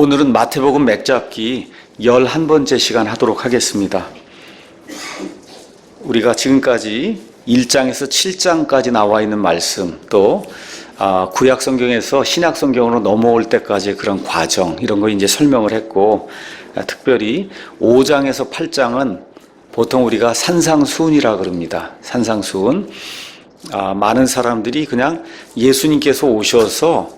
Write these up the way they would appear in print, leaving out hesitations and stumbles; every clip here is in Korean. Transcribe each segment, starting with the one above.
오늘은 마태복음 맥잡기 11번째 시간 하도록 하겠습니다. 우리가 지금까지 1장에서 7장까지 나와 있는 말씀, 또 구약 성경에서 신약 성경으로 넘어올 때까지의 그런 과정, 이런 거 이제 설명을 했고, 특별히 5장에서 8장은 보통 우리가 산상수훈이라 그럽니다. 산상수훈. 많은 사람들이 그냥 예수님께서 오셔서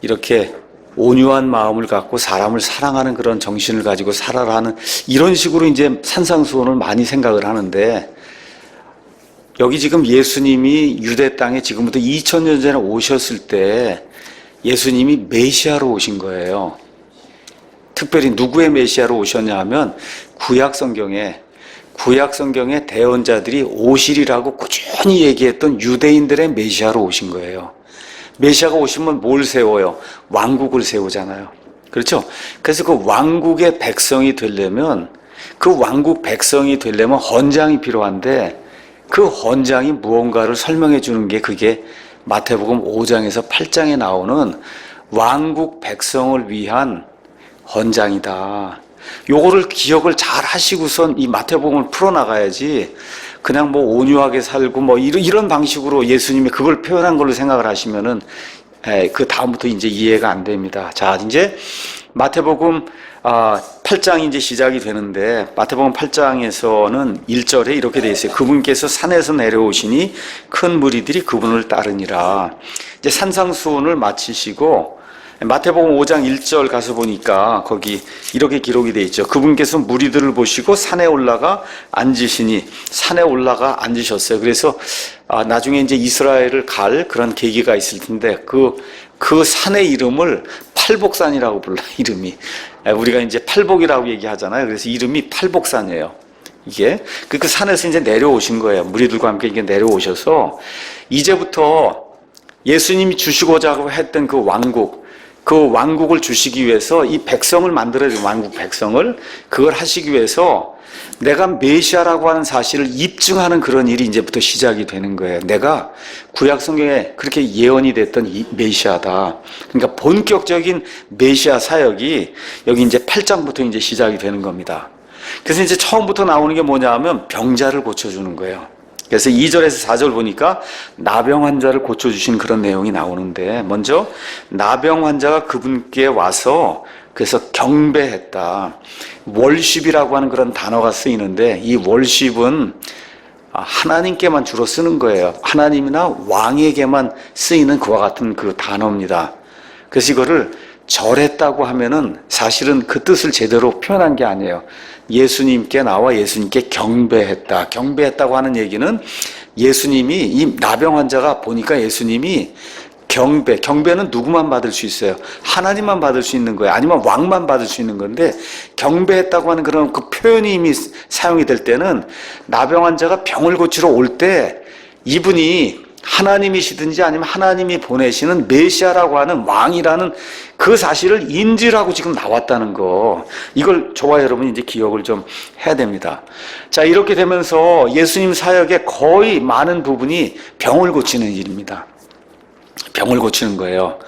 이렇게 온유한 마음을 갖고 사람을 사랑하는 그런 정신을 가지고 살아라는 이런 식으로 이제 산상수훈을 많이 생각을 하는데, 여기 지금 예수님이 유대 땅에 지금부터 2000년 전에 오셨을 때 예수님이 메시아로 오신 거예요. 특별히 누구의 메시아로 오셨냐 하면 구약 성경에 대언자들이 오시리라고 꾸준히 얘기했던 유대인들의 메시아로 오신 거예요. 메시아가 오시면 뭘 세워요? 왕국을 세우잖아요. 그렇죠? 그래서 그 왕국의 백성이 되려면, 헌장이 필요한데, 그 헌장이 무언가를 설명해 주는 게 그게 마태복음 5장에서 8장에 나오는 왕국 백성을 위한 헌장이다. 요거를 기억을 잘 하시고선 이 마태복음을 풀어나가야지, 그냥 뭐 온유하게 살고 뭐 이런 방식으로 예수님이 그걸 표현한 걸로 생각을 하시면은 그 다음부터 이제 이해가 안 됩니다. 자, 이제 마태복음 8장이 이제 시작이 되는데, 마태복음 8장에서는 1절에 이렇게 되어 있어요. 그분께서 산에서 내려오시니 큰 무리들이 그분을 따르니라. 이제 산상수훈을 마치시고 마태복음 5장 1절 가서 보니까 거기 이렇게 기록이 되어 있죠. 그분께서 무리들을 보시고 산에 올라가 앉으셨어요. 그래서 나중에 이제 이스라엘을 갈 그런 계기가 있을 텐데, 그 산의 이름을 팔복산이라고 불러요. 이름이 우리가 이제 팔복이라고 얘기하잖아요. 그래서 이름이 팔복산이에요. 이게 그 산에서 이제 내려오신 거예요. 무리들과 함께 이게 내려오셔서 이제부터 예수님이 주시고자 했던 그 왕국을 주시기 위해서 이 백성을 만들어야 돼요. 왕국 백성을. 그걸 하시기 위해서 내가 메시아라고 하는 사실을 입증하는 그런 일이 이제부터 시작이 되는 거예요. 내가 구약 성경에 그렇게 예언이 됐던 이 메시아다. 그러니까 본격적인 메시아 사역이 여기 이제 8장부터 이제 시작이 되는 겁니다. 그래서 이제 처음부터 나오는 게 뭐냐 하면 병자를 고쳐주는 거예요. 그래서 2절에서 4절 보니까 나병 환자를 고쳐주신 그런 내용이 나오는데, 먼저 나병 환자가 그분께 와서 그래서 경배했다. 월십이라고 하는 그런 단어가 쓰이는데, 이 월십은 하나님께만 주로 쓰는 거예요. 하나님이나 왕에게만 쓰이는 그와 같은 그 단어입니다. 그래서 이거를 절했다고 하면은 사실은 그 뜻을 제대로 표현한 게 아니에요. 예수님께 나와 예수님께 경배했다. 경배했다고 하는 얘기는 예수님이, 이 나병 환자가 보니까 예수님이 경배는 누구만 받을 수 있어요? 하나님만 받을 수 있는 거예요. 아니면 왕만 받을 수 있는 건데, 경배했다고 하는 그런 그 표현이 이미 사용이 될 때는 나병 환자가 병을 고치러 올 때 이분이 하나님이시든지 아니면 하나님이 보내시는 메시아라고 하는 왕이라는 그 사실을 인지하고 지금 나왔다는 거, 이걸 저와 여러분이 이제 기억을 좀 해야 됩니다. 자, 이렇게 되면서 예수님 사역의 거의 많은 부분이 병을 고치는 일입니다. 병을 고치는 거예요.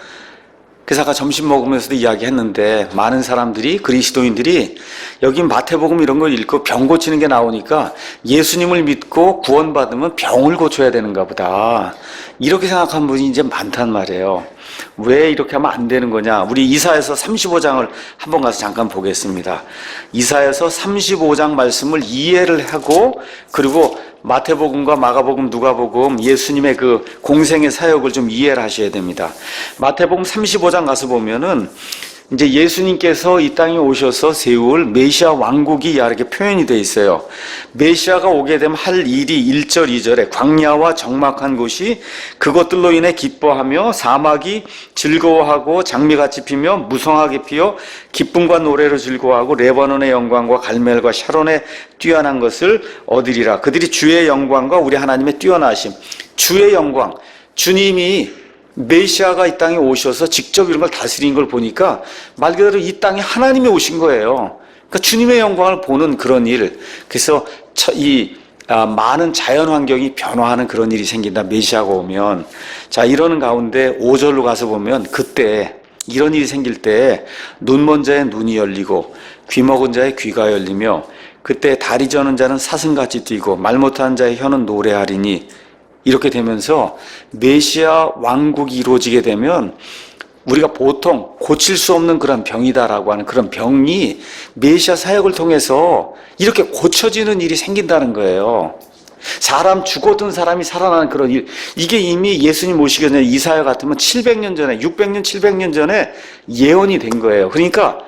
그래서 아까 점심 먹으면서도 이야기했는데, 많은 사람들이, 그리스도인들이 여기 마태복음 이런 걸 읽고 병 고치는 게 나오니까 예수님을 믿고 구원받으면 병을 고쳐야 되는가 보다, 이렇게 생각한 분이 이제 많단 말이에요. 왜 이렇게 하면 안 되는 거냐? 우리 이사야서 35장을 한번 가서 잠깐 보겠습니다. 이사야서 35장 말씀을 이해를 하고, 그리고 마태복음과 마가복음, 누가복음, 예수님의 그 공생의 사역을 좀 이해를 하셔야 됩니다. 마태복음 35장 가서 보면은 이제 예수님께서 이 땅에 오셔서 세울 메시아 왕국이 이렇게 표현이 되어 있어요. 메시아가 오게 되면 할 일이 1절, 2절에 광야와 적막한 곳이 그것들로 인해 기뻐하며 사막이 즐거워하고 장미같이 피며 무성하게 피어 기쁨과 노래로 즐거워하고 레바논의 영광과 갈멜과 샤론의 뛰어난 것을 얻으리라. 그들이 주의 영광과 우리 하나님의 뛰어나심, 주의 영광, 주님이 메시아가 이 땅에 오셔서 직접 이런 걸 다스린 걸 보니까 말 그대로 이 땅에 하나님이 오신 거예요. 그러니까 주님의 영광을 보는 그런 일. 그래서 많은 자연 환경이 변화하는 그런 일이 생긴다, 메시아가 오면. 자, 이러는 가운데 5절로 가서 보면 그때 이런 일이 생길 때 눈 먼 자의 눈이 열리고 귀 먹은 자의 귀가 열리며 그때 다리 저는 자는 사슴같이 뛰고 말 못하는 자의 혀는 노래하리니 이렇게 되면서 메시아 왕국이 이루어지게 되면 우리가 보통 고칠 수 없는 그런 병이다라고 하는 그런 병이 메시아 사역을 통해서 이렇게 고쳐지는 일이 생긴다는 거예요. 사람 죽었던 사람이 살아나는 그런 일, 이게 이미 예수님 오시기 전에 이사야 같으면 700년 전에 600년 700년 전에 예언이 된 거예요. 그러니까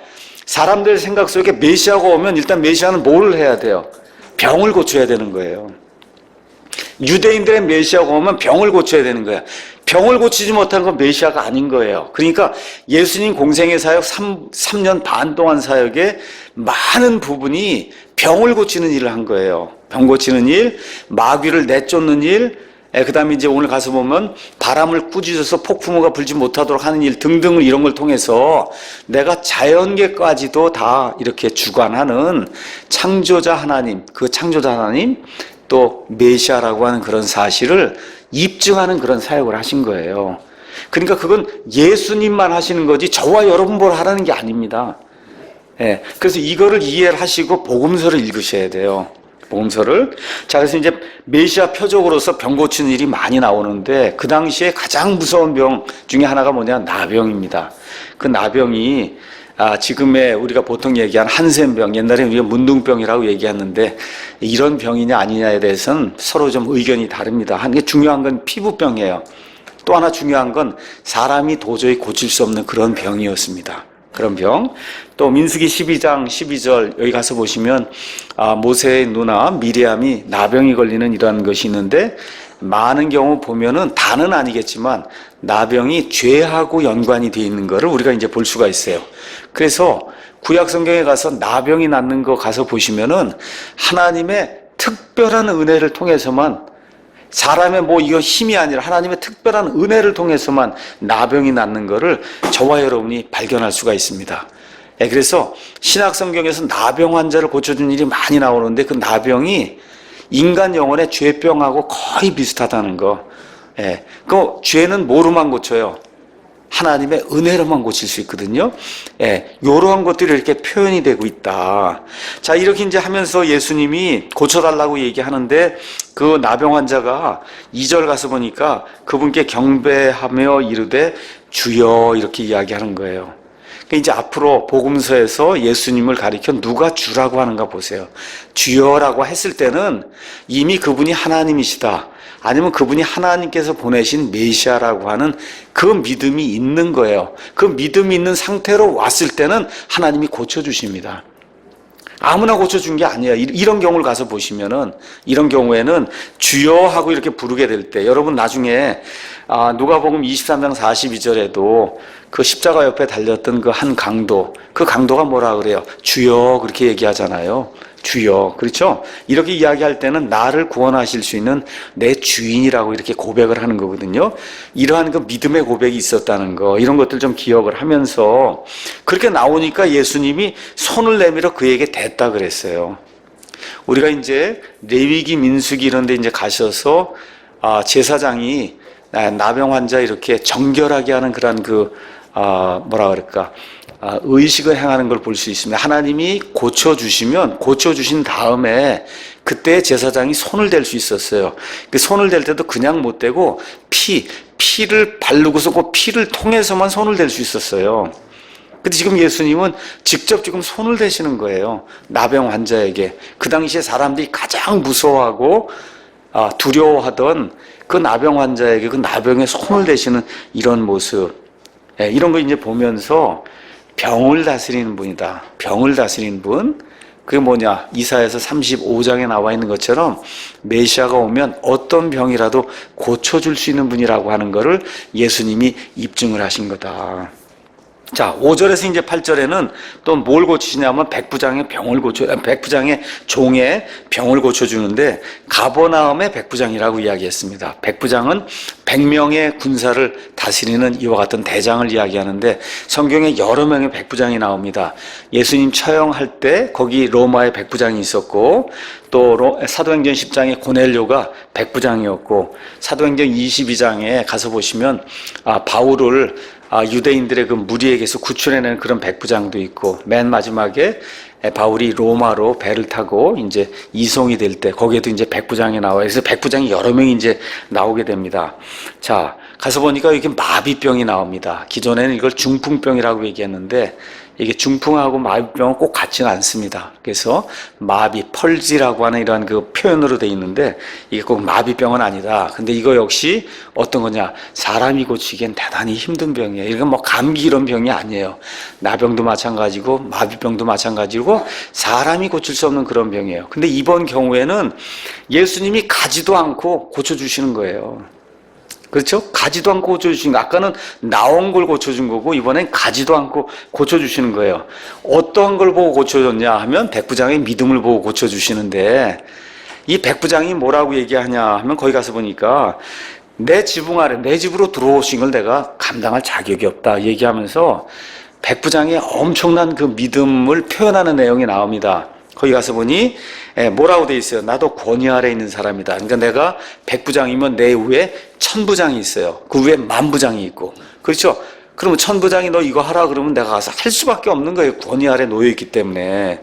사람들 생각 속에 메시아가 오면 일단 메시아는 뭐를 해야 돼요? 병을 고쳐야 되는 거예요. 유대인들의 메시아가 오면 병을 고쳐야 되는 거야. 병을 고치지 못한 건 메시아가 아닌 거예요. 그러니까 예수님 공생의 사역 3년 반 동안 사역에 많은 부분이 병을 고치는 일을 한 거예요. 병 고치는 일, 마귀를 내쫓는 일, 그 다음에 이제 오늘 가서 보면 바람을 꾸짖어서 폭풍우가 불지 못하도록 하는 일 등등을 이런 걸 통해서 내가 자연계까지도 다 이렇게 주관하는 창조자 하나님, 그 창조자 하나님 또 메시아라고 하는 그런 사실을 입증하는 그런 사역을 하신 거예요. 그러니까 그건 예수님만 하시는 거지 저와 여러분 뭘 하라는 게 아닙니다. 예, 그래서 이거를 이해를 하시고 복음서를 읽으셔야 돼요. 복음서를. 자, 그래서 이제 메시아 표적으로서 병 고치는 일이 많이 나오는데 그 당시에 가장 무서운 병 중에 하나가 뭐냐? 나병입니다. 그 나병이 지금의 우리가 보통 얘기한 한센병, 옛날에 우리가 문둥병이라고 얘기했는데 이런 병이냐 아니냐에 대해서는 서로 좀 의견이 다릅니다. 한 게 중요한 건 피부병이에요. 또 하나 중요한 건 사람이 도저히 고칠 수 없는 그런 병이었습니다. 그런 병. 또 민수기 12장 12절 여기 가서 보시면 모세의 누나 미리암이 나병이 걸리는 이러한 것이 있는데 많은 경우 보면은 다는 아니겠지만 나병이 죄하고 연관이 되어 있는 것을 우리가 이제 볼 수가 있어요. 그래서 구약 성경에 가서 나병이 낫는 거 가서 보시면은 하나님의 특별한 은혜를 통해서만 사람의 이거 힘이 아니라 하나님의 특별한 은혜를 통해서만 나병이 낫는 것을 저와 여러분이 발견할 수가 있습니다. 그래서 신약 성경에서 나병 환자를 고쳐준 일이 많이 나오는데 그 나병이 인간 영혼의 죄병하고 거의 비슷하다는 거. 그 죄는 뭐로만 고쳐요? 하나님의 은혜로만 고칠 수 있거든요. 이러한 것들이 이렇게 표현이 되고 있다. 자, 이렇게 이제 하면서 예수님이 고쳐달라고 얘기하는데 그 나병 환자가 2절 가서 보니까 그분께 경배하며 이르되 주여 이렇게 이야기하는 거예요. 이제 앞으로 복음서에서 예수님을 가리켜 누가 주라고 하는가 보세요. 주여라고 했을 때는 이미 그분이 하나님이시다. 아니면 그분이 하나님께서 보내신 메시아라고 하는 그 믿음이 있는 거예요. 그 믿음이 있는 상태로 왔을 때는 하나님이 고쳐주십니다. 아무나 고쳐준 게 아니에요. 이런 경우를 가서 보시면은, 이런 경우에는 주여 하고 이렇게 부르게 될 때, 여러분 나중에, 누가복음 23장 42절에도 그 십자가 옆에 달렸던 그 한 강도, 그 강도가 뭐라 그래요? 주여, 그렇게 얘기하잖아요. 주여. 그렇죠? 이렇게 이야기할 때는 나를 구원하실 수 있는 내 주인이라고 이렇게 고백을 하는 거거든요. 이러한 그 믿음의 고백이 있었다는 거, 이런 것들 좀 기억을 하면서 그렇게 나오니까 예수님이 손을 내밀어 그에게 댔다 그랬어요. 우리가 이제 레위기, 민수기 이런 데 이제 가셔서 제사장이 나병 환자 이렇게 정결하게 하는 그런 뭐라 그럴까, 의식을 행하는 걸 볼 수 있습니다. 하나님이 고쳐주신 다음에 그때 제사장이 손을 댈 수 있었어요. 그 손을 댈 때도 그냥 못 대고 피를 바르고서 그 피를 통해서만 손을 댈 수 있었어요. 근데 지금 예수님은 직접 지금 손을 대시는 거예요. 나병 환자에게. 그 당시에 사람들이 가장 무서워하고 두려워하던 그 나병 환자에게 그 나병에 손을 대시는 이런 모습. 이런 거 이제 보면서 병을 다스리는 분이다. 병을 다스리는 분. 그게 뭐냐? 이사야서 35장에 나와 있는 것처럼 메시아가 오면 어떤 병이라도 고쳐줄 수 있는 분이라고 하는 것을 예수님이 입증을 하신 거다. 자, 5절에서 이제 8절에는 또 뭘 고치시냐면 백부장의 종의 병을 고쳐주는데 가버나움의 백부장이라고 이야기했습니다. 백부장은 100명의 군사를 다스리는 이와 같은 대장을 이야기하는데 성경에 여러 명의 백부장이 나옵니다. 예수님 처형할 때 거기 로마의 백부장이 있었고 또 사도행전 10장에 고넬료가 백부장이었고 사도행전 22장에 가서 보시면 바울을 유대인들의 그 무리에게서 구출해내는 그런 백부장도 있고, 맨 마지막에 바울이 로마로 배를 타고 이제 이송이 될 때 거기에도 이제 백부장이 나와요. 그래서 백부장이 여러 명이 이제 나오게 됩니다. 자, 가서 보니까 이게 마비병이 나옵니다. 기존에는 이걸 중풍병이라고 얘기했는데 이게 중풍하고 마비병은 꼭 같지는 않습니다. 그래서 마비, 펄지라고 하는 이런 그 표현으로 돼 있는데 이게 꼭 마비병은 아니다. 근데 이거 역시 어떤 거냐? 사람이 고치기엔 대단히 힘든 병이에요. 이건 뭐 감기 이런 병이 아니에요. 나병도 마찬가지고 마비병도 마찬가지고 사람이 고칠 수 없는 그런 병이에요. 근데 이번 경우에는 예수님이 가지도 않고 고쳐주시는 거예요. 그렇죠? 가지도 않고 고쳐주신 거. 아까는 나온 걸 고쳐준 거고 이번엔 가지도 않고 고쳐주시는 거예요. 어떤 걸 보고 고쳐줬냐 하면 백부장의 믿음을 보고 고쳐주시는데 이 백부장이 뭐라고 얘기하냐 하면 거기 가서 보니까 내 지붕 아래 내 집으로 들어오신 걸 내가 감당할 자격이 없다 얘기하면서 백부장의 엄청난 그 믿음을 표현하는 내용이 나옵니다. 거기 가서 보니 뭐라고 돼 있어요? 나도 권위 아래 있는 사람이다. 그러니까 내가 백부장이면 내 위에 천부장이 있어요. 그 위에 만부장이 있고. 그렇죠? 그러면 천부장이 너 이거 하라 그러면 내가 가서 할 수밖에 없는 거예요. 권위 아래 놓여 있기 때문에.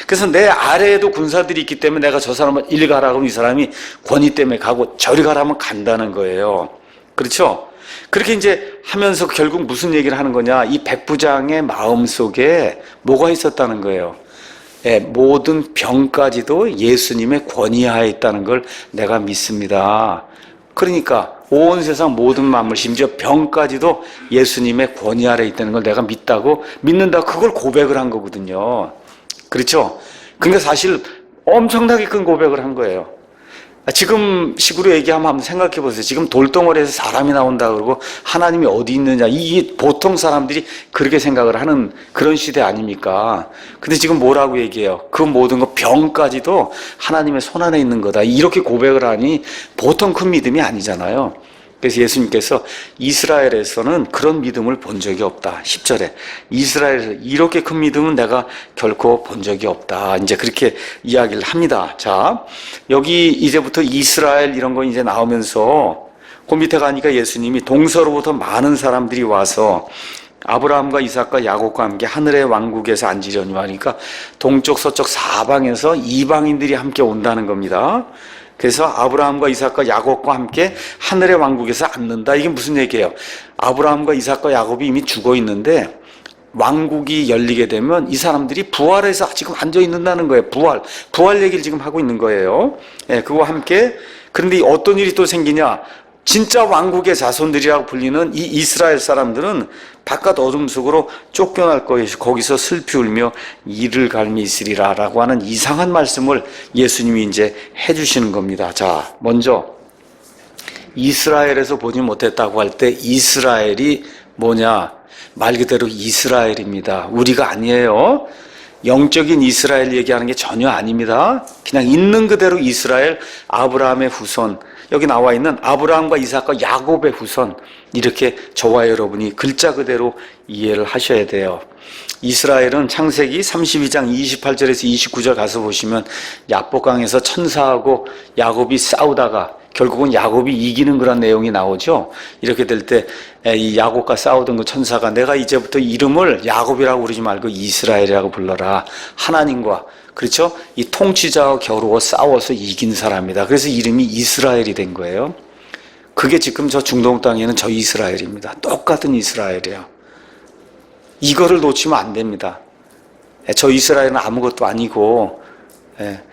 그래서 내 아래에도 군사들이 있기 때문에 내가 저 사람을 이리 가라 그러면 이 사람이 권위 때문에 가고 저리 가라면 간다는 거예요. 그렇죠? 그렇게 이제 하면서 결국 무슨 얘기를 하는 거냐? 이 백부장의 마음 속에 뭐가 있었다는 거예요. 모든 병까지도 예수님의 권위하에 있다는 걸 내가 믿습니다. 그러니까 온 세상 모든 만물 심지어 병까지도 예수님의 권위 아래 있다는 걸 내가 믿는다. 그걸 고백을 한 거거든요. 그렇죠? 근데 사실 엄청나게 큰 고백을 한 거예요. 지금 식으로 얘기하면 한번 생각해 보세요. 지금 돌덩어리에서 사람이 나온다 그러고 하나님이 어디 있느냐. 이게 보통 사람들이 그렇게 생각을 하는 그런 시대 아닙니까? 근데 지금 뭐라고 얘기해요? 그 모든 거 병까지도 하나님의 손 안에 있는 거다. 이렇게 고백을 하니 보통 큰 믿음이 아니잖아요. 그래서 예수님께서 이스라엘에서는 그런 믿음을 본 적이 없다. 10절에 이스라엘에서 이렇게 큰 믿음은 내가 결코 본 적이 없다. 이제 그렇게 이야기를 합니다. 자, 여기 이제부터 이스라엘 이런 거 이제 나오면서 그 밑에 가니까 예수님이 동서로부터 많은 사람들이 와서 아브라함과 이삭과 야곱과 함께 하늘의 왕국에서 앉으려니 하니까 동쪽 서쪽 사방에서 이방인들이 함께 온다는 겁니다. 그래서 아브라함과 이삭과 야곱과 함께 하늘의 왕국에서 앉는다. 이게 무슨 얘기예요? 아브라함과 이삭과 야곱이 이미 죽어 있는데 왕국이 열리게 되면 이 사람들이 부활해서 지금 앉아 있는다는 거예요. 부활 얘기를 지금 하고 있는 거예요. 그와 함께 그런데 어떤 일이 또 생기냐? 진짜 왕국의 자손들이라고 불리는 이 이스라엘 사람들은 바깥 어둠 속으로 쫓겨날 것이고 거기서 슬피 울며 이를 갈미 있으리라 라고 하는 이상한 말씀을 예수님이 이제 해주시는 겁니다. 자, 먼저 이스라엘에서 보지 못했다고 할 때 이스라엘이 뭐냐? 말 그대로 이스라엘입니다. 우리가 아니에요. 영적인 이스라엘 얘기하는 게 전혀 아닙니다. 그냥 있는 그대로 이스라엘, 아브라함의 후손, 여기 나와 있는 아브라함과 이삭과 야곱의 후손, 이렇게 저와 여러분이 글자 그대로 이해를 하셔야 돼요. 이스라엘은 창세기 32장 28절에서 29절 가서 보시면 야복강에서 천사하고 야곱이 싸우다가 결국은 야곱이 이기는 그런 내용이 나오죠. 이렇게 될 때 이 야곱과 싸우던 그 천사가 내가 이제부터 이름을 야곱이라고 부르지 말고 이스라엘이라고 불러라. 하나님과 그렇죠? 이 통치자와 겨루어 싸워서 이긴 사람이다. 그래서 이름이 이스라엘이 된 거예요. 그게 지금 저 중동 땅에는 저 이스라엘입니다. 똑같은 이스라엘이에요. 이거를 놓치면 안 됩니다. 저 이스라엘은 아무것도 아니고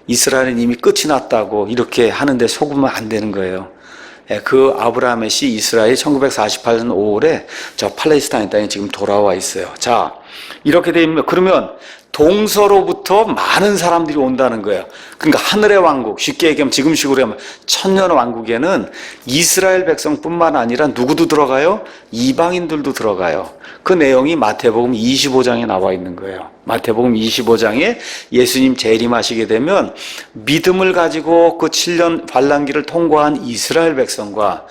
이스라엘은 이미 끝이 났다고 이렇게 하는데 속으면 안 되는 거예요. 그 아브라함의 씨 이스라엘이 1948년 5월에 저 팔레스타인 땅에 지금 돌아와 있어요. 자, 이렇게 되면 그러면 동서로부터 많은 사람들이 온다는 거예요. 그러니까 하늘의 왕국, 쉽게 얘기하면 지금식으로 하면 천년 왕국에는 이스라엘 백성뿐만 아니라 누구도 들어가요? 이방인들도 들어가요. 그 내용이 마태복음 25장에 나와 있는 거예요. 마태복음 25장에 예수님 재림하시게 되면 믿음을 가지고 그 7년 환란기를 통과한 이스라엘 백성과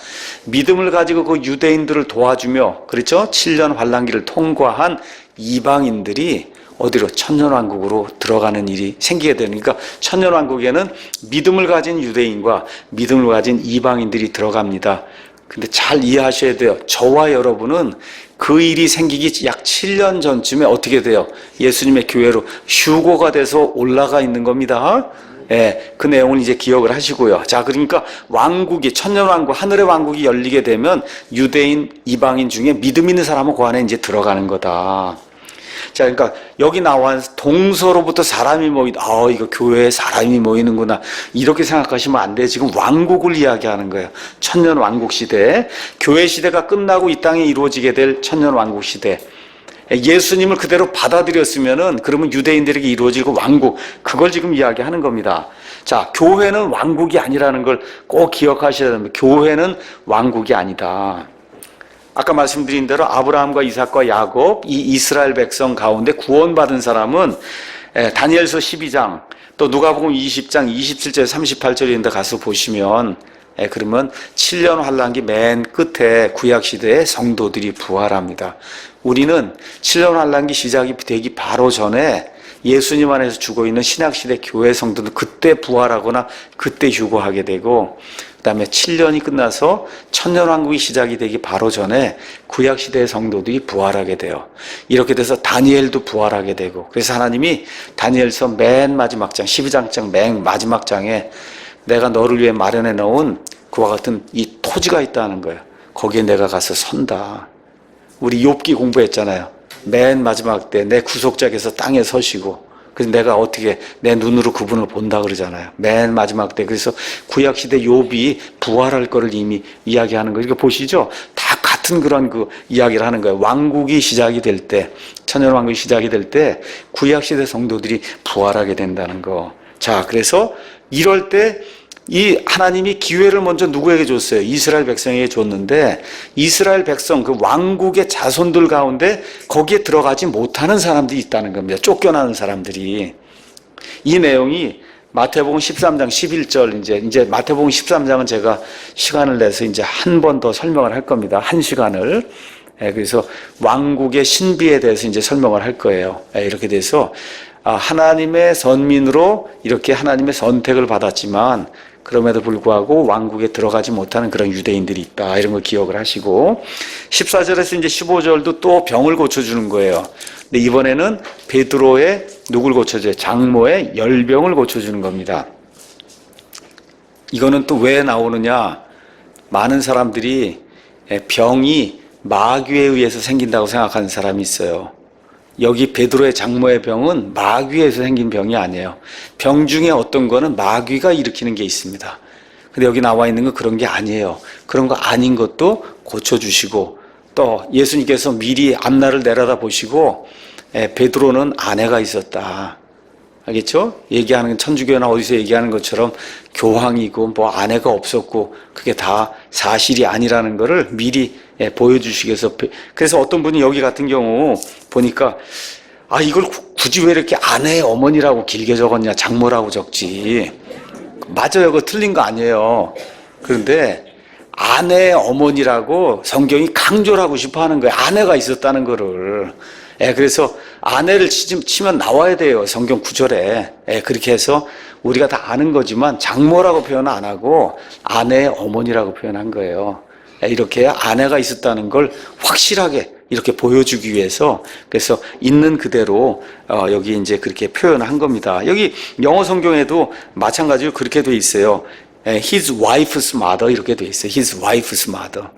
믿음을 가지고 그 유대인들을 도와주며 그렇죠? 7년 환란기를 통과한 이방인들이 어디로? 천년왕국으로 들어가는 일이 생기게 되니까 천년왕국에는 믿음을 가진 유대인과 믿음을 가진 이방인들이 들어갑니다. 근데 잘 이해하셔야 돼요. 저와 여러분은 그 일이 생기기 약 7년 전쯤에 어떻게 돼요? 예수님의 교회로 휴거가 돼서 올라가 있는 겁니다. 예, 그 내용을 이제 기억을 하시고요. 자, 그러니까 왕국이, 천년왕국, 하늘의 왕국이 열리게 되면 유대인, 이방인 중에 믿음 있는 사람은 그 안에 이제 들어가는 거다. 자, 그러니까 여기 나와 동서로부터 사람이 모이다. 이거 교회에 사람이 모이는구나. 이렇게 생각하시면 안 돼. 지금 왕국을 이야기하는 거예요. 천년 왕국 시대. 교회 시대가 끝나고 이 땅에 이루어지게 될 천년 왕국 시대. 예수님을 그대로 받아들였으면은 그러면 유대인들에게 이루어지고 왕국, 그걸 지금 이야기하는 겁니다. 자, 교회는 왕국이 아니라는 걸 꼭 기억하셔야 됩니다. 교회는 왕국이 아니다. 아까 말씀드린 대로 아브라함과 이삭과 야곱, 이 이스라엘 백성 가운데 구원받은 사람은 다니엘서 12장, 또 누가복음 20장 27절 38절인데 가서 보시면 그러면 7년 환란기 맨 끝에 구약시대의 성도들이 부활합니다. 우리는 7년 환란기 시작이 되기 바로 전에 예수님 안에서 죽어있는 신약시대 교회 성도들 그때 부활하거나 그때 휴거하게 되고, 그 다음에 7년이 끝나서 천년왕국이 시작이 되기 바로 전에 구약시대의 성도들이 부활하게 돼요. 이렇게 돼서 다니엘도 부활하게 되고, 그래서 하나님이 다니엘서 맨 마지막 장 12장 맨 마지막 장에 내가 너를 위해 마련해 놓은 그와 같은 이 토지가 있다는 거예요. 거기에 내가 가서 선다. 우리 욥기 공부했잖아요. 맨 마지막 때 내 구속자께서 땅에 서시고, 그래서 내가 어떻게 내 눈으로 그분을 본다 그러잖아요. 맨 마지막 때. 그래서 구약시대 욥이 부활할 거를 이미 이야기하는 거. 이거 보시죠? 다 같은 그런 그 이야기를 하는 거예요. 왕국이 시작이 될 때, 천년왕국이 시작이 될 때 구약시대 성도들이 부활하게 된다는 거. 자, 그래서 이럴 때 이 하나님이 기회를 먼저 누구에게 줬어요? 이스라엘 백성에게 줬는데, 이스라엘 백성 그 왕국의 자손들 가운데 거기에 들어가지 못하는 사람들이 있다는 겁니다. 쫓겨나는 사람들이. 이 내용이 마태복음 13장 11절, 이제 마태복음 13장은 제가 시간을 내서 이제 한 번 더 설명을 할 겁니다. 한 시간을. 그래서 왕국의 신비에 대해서 이제 설명을 할 거예요. 이렇게 돼서 하나님의 선민으로 이렇게 하나님의 선택을 받았지만 그럼에도 불구하고 왕국에 들어가지 못하는 그런 유대인들이 있다. 이런 걸 기억을 하시고, 14절에서 이제 15절도 또 병을 고쳐주는 거예요. 근데 이번에는 베드로의 누굴 고쳐줘요? 장모의 열병을 고쳐주는 겁니다. 이거는 또 왜 나오느냐? 많은 사람들이 병이 마귀에 의해서 생긴다고 생각하는 사람이 있어요. 여기 베드로의 장모의 병은 마귀에서 생긴 병이 아니에요. 병 중에 어떤 거는 마귀가 일으키는 게 있습니다. 근데 여기 나와 있는 건 그런 게 아니에요. 그런 거 아닌 것도 고쳐주시고, 또 예수님께서 미리 앞날을 내려다 보시고 베드로는 아내가 있었다. 알겠죠? 얘기하는 천주교나 어디서 얘기하는 것처럼 교황이고 뭐 아내가 없었고 그게 다 사실이 아니라는 거를 미리 보여주시기 위해서. 그래서 어떤 분이 여기 같은 경우 보니까 이걸 굳이 왜 이렇게 아내의 어머니라고 길게 적었냐, 장모라고 적지. 맞아요. 그거 틀린 거 아니에요. 그런데 아내의 어머니라고 성경이 강조를 하고 싶어 하는 거예요. 아내가 있었다는 거를. 그래서 아내를 치면 나와야 돼요. 성경 구절에. 그렇게 해서 우리가 다 아는 거지만 장모라고 표현 안 하고 아내의 어머니라고 표현한 거예요. 이렇게 아내가 있었다는 걸 확실하게 이렇게 보여주기 위해서, 그래서 있는 그대로 여기 이제 그렇게 표현한 겁니다. 여기 영어 성경에도 마찬가지로 그렇게 돼 있어요. His wife's mother 이렇게 돼 있어요. His wife's mother.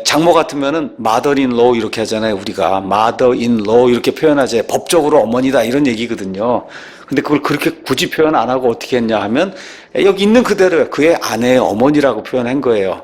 장모 같으면은 mother-in-law 이렇게 하잖아요. 우리가 mother-in-law 이렇게 표현하죠. 법적으로 어머니다 이런 얘기거든요. 근데 그걸 그렇게 굳이 표현 안 하고 어떻게 했냐 하면 여기 있는 그대로 그의 아내의 어머니라고 표현한 거예요.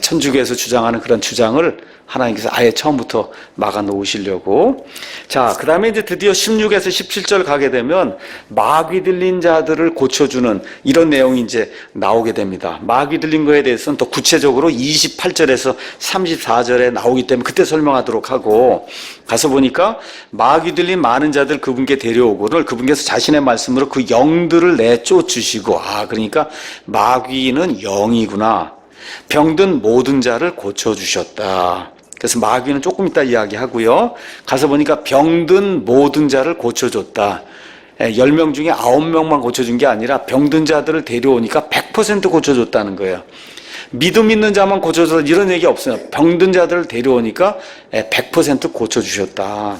천주교에서 주장하는 그런 주장을 하나님께서 아예 처음부터 막아 놓으시려고. 자, 그 다음에 이제 드디어 16에서 17절 가게 되면 마귀 들린 자들을 고쳐주는 이런 내용이 이제 나오게 됩니다. 마귀 들린 거에 대해서는 더 구체적으로 28절에서 34절에 나오기 때문에 그때 설명하도록 하고, 가서 보니까 마귀 들린 많은 자들 그분께 데려오고를 그분께서 자신의 말씀으로 그 영들을 내쫓으시고, 그러니까 마귀는 영이구나. 병든 모든 자를 고쳐주셨다. 그래서 마귀는 조금 이따 이야기하고요. 가서 보니까 병든 모든 자를 고쳐줬다. 10명 중에 9명만 고쳐준 게 아니라 병든 자들을 데려오니까 100% 고쳐줬다는 거예요. 믿음 있는 자만 고쳐서 이런 얘기 없어요. 병든 자들을 데려오니까 100% 고쳐주셨다.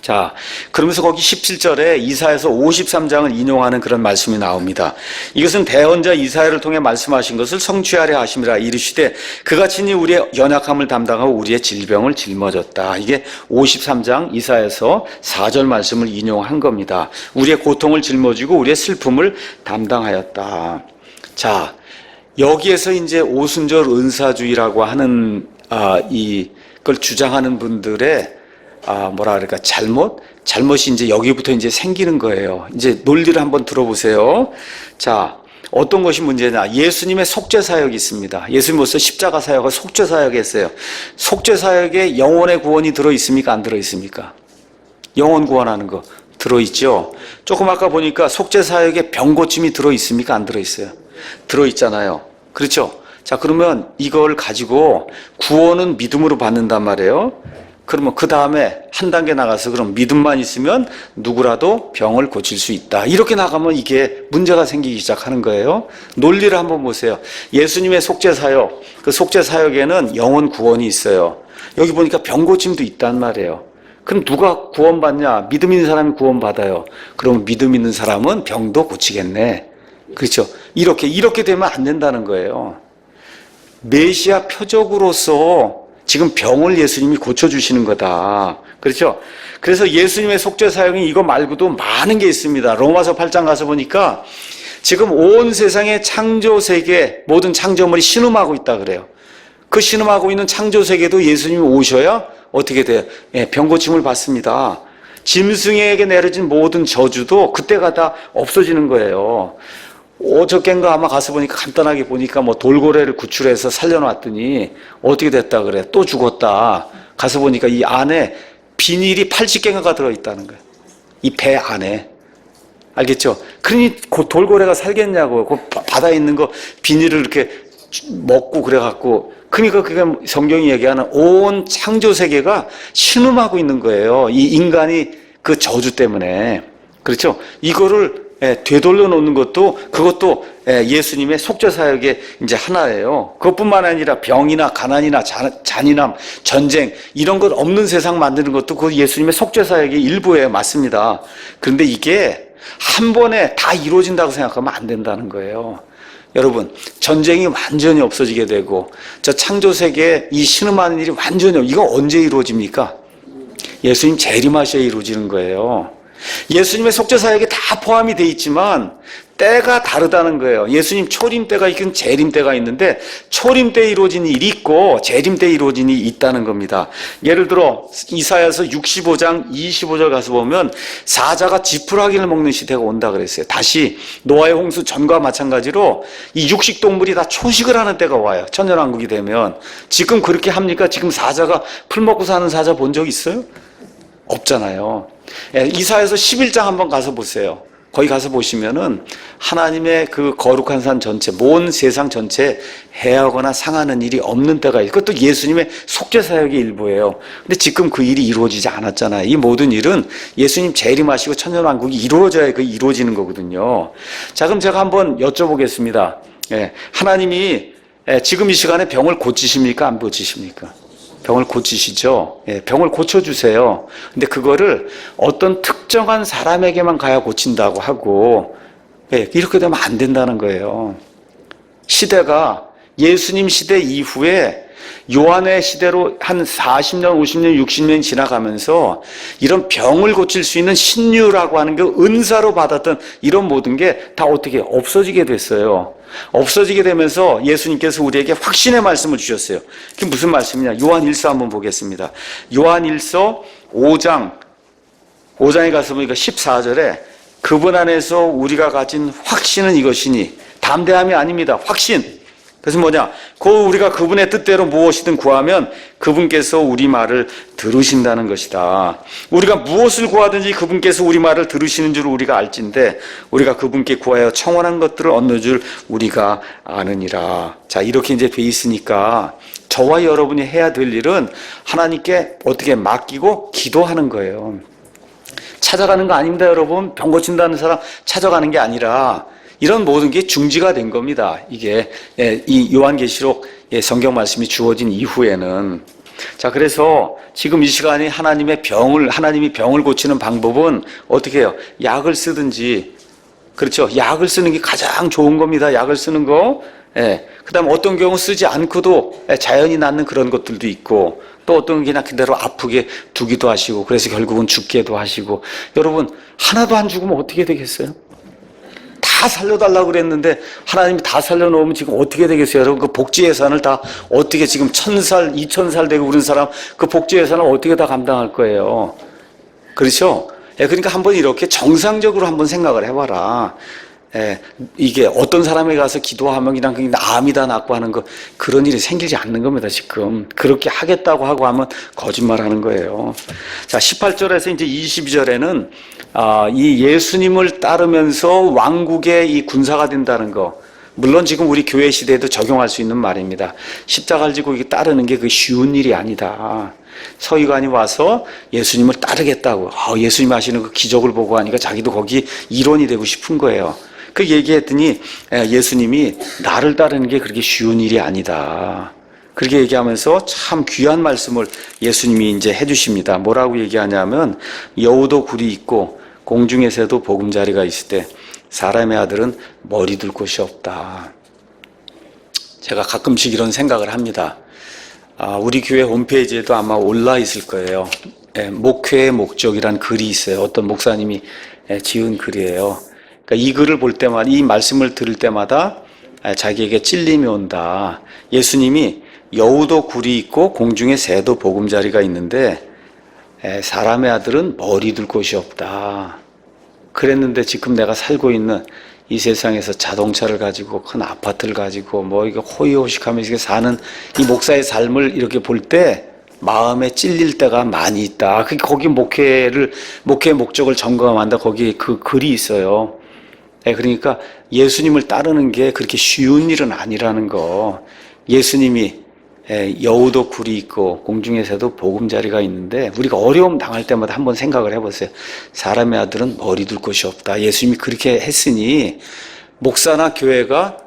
자, 그러면서 거기 17절에 이사야서 53장을 인용하는 그런 말씀이 나옵니다. 이것은 대언자 이사야를 통해 말씀하신 것을 성취하려 하심이라. 이르시되 그가 친히 우리의 연약함을 담당하고 우리의 질병을 짊어졌다. 이게 53장 이사야서 4절 말씀을 인용한 겁니다. 우리의 고통을 짊어지고 우리의 슬픔을 담당하였다. 자, 여기에서 이제 오순절 은사주의라고 하는 이걸 주장하는 분들의 뭐라 그럴까, 잘못이 이제 여기부터 이제 생기는 거예요. 이제 논리를 한번 들어보세요. 자, 어떤 것이 문제냐. 예수님의 속죄 사역이 있습니다. 예수님으로서 십자가 사역을 속죄 사역이 했어요. 속죄 사역에 영혼의 구원이 들어있습니까? 안 들어있습니까? 영혼 구원하는 거 들어있죠? 조금 아까 보니까 속죄 사역에 병 고침이 들어있습니까? 안 들어있어요? 들어있잖아요. 그렇죠? 자, 그러면 이걸 가지고 구원은 믿음으로 받는단 말이에요. 그러면 그 다음에 한 단계 나가서 그럼 믿음만 있으면 누구라도 병을 고칠 수 있다. 이렇게 나가면 이게 문제가 생기기 시작하는 거예요. 논리를 한번 보세요. 예수님의 속죄 사역, 그 속죄 사역에는 영혼 구원이 있어요. 여기 보니까 병 고침도 있단 말이에요. 그럼 누가 구원받냐? 믿음 있는 사람이 구원받아요. 그럼 믿음 있는 사람은 병도 고치겠네. 그렇죠? 이렇게 되면 안 된다는 거예요. 메시아 표적으로서 지금 병을 예수님이 고쳐주시는 거다. 그렇죠? 그래서 예수님의 속죄 사역이 이거 말고도 많은 게 있습니다. 로마서 8장 가서 보니까 지금 온 세상의 창조 세계 모든 창조물이 신음하고 있다 그래요. 그 신음하고 있는 창조 세계도 예수님이 오셔야 어떻게 돼요? 병 고침을 받습니다. 짐승에게 내려진 모든 저주도 그때가 다 없어지는 거예요. 어저껜가 아마 가서 보니까 간단하게 보니까 뭐 돌고래를 구출해서 살려놨더니 어떻게 됐다 그래. 또 죽었다. 가서 보니까 이 안에 비닐이 80개가 들어있다는 거예요. 이 배 안에. 알겠죠? 그러니 그 돌고래가 살겠냐고. 그 바다에 있는 거 비닐을 이렇게 먹고 그래갖고. 그러니까 그게 성경이 얘기하는 온 창조 세계가 신음하고 있는 거예요. 이 인간이 그 저주 때문에. 그렇죠? 이거를 되돌려 놓는 것도 그것도 예수님의 속죄 사역의 이제 하나예요. 그것뿐만 아니라 병이나 가난이나 잔인함, 전쟁 이런 것 없는 세상 만드는 것도 그 예수님의 속죄 사역의 일부예요. 맞습니다. 그런데 이게 한 번에 다 이루어진다고 생각하면 안 된다는 거예요. 여러분, 전쟁이 완전히 없어지게 되고 저 창조 세계에 이 신음하는 일이 완전히 이거 언제 이루어집니까? 예수님 재림하셔야 이루어지는 거예요. 예수님의 속죄 사역에 다 포함이 돼 있지만 때가 다르다는 거예요. 예수님 초림 때가 있긴 재림 때가 있는데 초림 때 이루어진 일이 있고 재림 때 이루어진 일이 있다는 겁니다. 예를 들어 이사야서 65장 25절 가서 보면 사자가 지푸라기를 먹는 시대가 온다 그랬어요. 다시 노아의 홍수 전과 마찬가지로 이 육식 동물이 다 초식을 하는 때가 와요. 천년왕국이 되면. 지금 그렇게 합니까? 지금 사자가 풀 먹고 사는 사자 본 적 있어요? 없잖아요. 이사야서 11장 한번 가서 보세요. 거기 가서 보시면은 하나님의 그 거룩한 산 전체, 온 세상 전체에 해하거나 상하는 일이 없는 때가 있어요. 그것도 예수님의 속죄 사역의 일부예요. 근데 지금 그 일이 이루어지지 않았잖아요. 이 모든 일은 예수님 재림하시고 천년왕국이 이루어져야 그 이루어지는 거거든요. 자, 그럼 제가 한번 여쭤보겠습니다. 하나님이 지금 이 시간에 병을 고치십니까? 안 고치십니까? 병을 고치시죠. 병을 고쳐주세요. 근데 그거를 어떤 특정한 사람에게만 가야 고친다고 하고 이렇게 되면 안 된다는 거예요. 시대가 예수님 시대 이후에 요한의 시대로 한 40년, 50년, 60년이 지나가면서 이런 병을 고칠 수 있는 신유라고 하는 게 은사로 받았던 이런 모든 게 다 어떻게 없어지게 됐어요. 없어지게 되면서 예수님께서 우리에게 확신의 말씀을 주셨어요. 그게 무슨 말씀이냐? 요한 1서 한번 보겠습니다. 요한 1서 5장에 가서 보니까 14절에 그분 안에서 우리가 가진 확신은 이것이니 담대함이 아닙니다. 확신. 그래서 뭐냐? 우리가 그분의 뜻대로 무엇이든 구하면 그분께서 우리 말을 들으신다는 것이다. 우리가 무엇을 구하든지 그분께서 우리 말을 들으시는 줄 우리가 알진대 우리가 그분께 구하여 청원한 것들을 얻는 줄 우리가 아느니라. 자, 이렇게 이제 돼 있으니까 저와 여러분이 해야 될 일은 하나님께 어떻게 맡기고 기도하는 거예요. 찾아가는 거 아닙니다, 여러분. 병 고친다는 사람 찾아가는 게 아니라 이런 모든 게 중지가 된 겁니다. 이게 이 요한계시록 성경 말씀이 주어진 이후에는. 자, 그래서 지금 이 시간에 하나님이 병을 고치는 방법은 어떻게 해요? 약을 쓰든지, 그렇죠? 약을 쓰는 게 가장 좋은 겁니다. 약을 쓰는 거. 그 다음 어떤 경우 쓰지 않고도 자연이 낫는 그런 것들도 있고, 또 어떤 게 그대로 아프게 두기도 하시고, 그래서 결국은 죽게도 하시고. 여러분, 하나도 안 죽으면 어떻게 되겠어요? 다 살려달라고 그랬는데 하나님이 다 살려놓으면 지금 어떻게 되겠어요? 여러분, 그 복지 예산을 다 어떻게 지금 1000살, 2000살 되고 그런 사람 그 복지 예산을 어떻게 다 감당할 거예요? 그렇죠? 그러니까 한번 이렇게 정상적으로 한번 생각을 해봐라. 이게 어떤 사람에 가서 기도하면 그냥 암이다 낫고 하는 거, 그런 일이 생기지 않는 겁니다, 지금. 그렇게 하겠다고 하고 하면 거짓말 하는 거예요. 자, 18절에서 이제 22절에는, 이 예수님을 따르면서 왕국의 이 군사가 된다는 거. 물론 지금 우리 교회 시대에도 적용할 수 있는 말입니다. 십자가를 지고 따르는 게 그 쉬운 일이 아니다. 서기관이 와서 예수님을 따르겠다고, 예수님 하시는 그 기적을 보고 하니까 자기도 거기 일원이 되고 싶은 거예요. 그 얘기했더니 예수님이 나를 따르는 게 그렇게 쉬운 일이 아니다. 그렇게 얘기하면서 참 귀한 말씀을 예수님이 이제 해주십니다. 뭐라고 얘기하냐면, 여우도 굴이 있고 공중의 새도 보금자리가 있을 때 사람의 아들은 머리 둘 곳이 없다. 제가 가끔씩 이런 생각을 합니다. 우리 교회 홈페이지에도 아마 올라 있을 거예요. 목회의 목적이란 글이 있어요. 어떤 목사님이 지은 글이에요. 그러니까 이 글을 볼 때마다, 이 말씀을 들을 때마다 자기에게 찔림이 온다. 예수님이 여우도 굴이 있고 공중에 새도 보금자리가 있는데 사람의 아들은 머리 둘 곳이 없다. 그랬는데 지금 내가 살고 있는 이 세상에서 자동차를 가지고 큰 아파트를 가지고 뭐 이거 호의호식하면서 사는 이 목사의 삶을 이렇게 볼 때 마음에 찔릴 때가 많이 있다. 거기 목회의 목적을 점검한다. 거기 그 글이 있어요. 그러니까 예수님을 따르는 게 그렇게 쉬운 일은 아니라는 거. 예수님이 여우도 굴이 있고 공중의 새도 보금자리가 있는데 우리가 어려움 당할 때마다 한번 생각을 해보세요. 사람의 아들은 머리 둘 곳이 없다. 예수님이 그렇게 했으니 목사나 교회가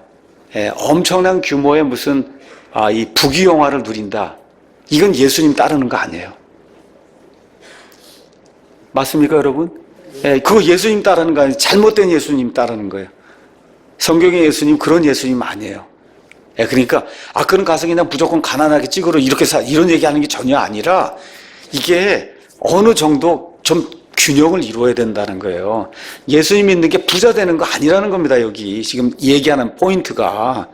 엄청난 규모의 무슨 이 부귀영화를 누린다. 이건 예수님 따르는 거 아니에요. 맞습니까, 여러분? 그거 예수님 따르는 거 아니에요. 잘못된 예수님 따르는 거예요. 성경의 예수님 그런 예수님 아니에요. 그러니까 그런 가서 그냥 무조건 가난하게 찍으러 이렇게 이런 얘기하는 게 전혀 아니라 이게 어느 정도 좀 균형을 이루어야 된다는 거예요. 예수님 믿는 게 부자 되는 거 아니라는 겁니다. 여기 지금 얘기하는 포인트가.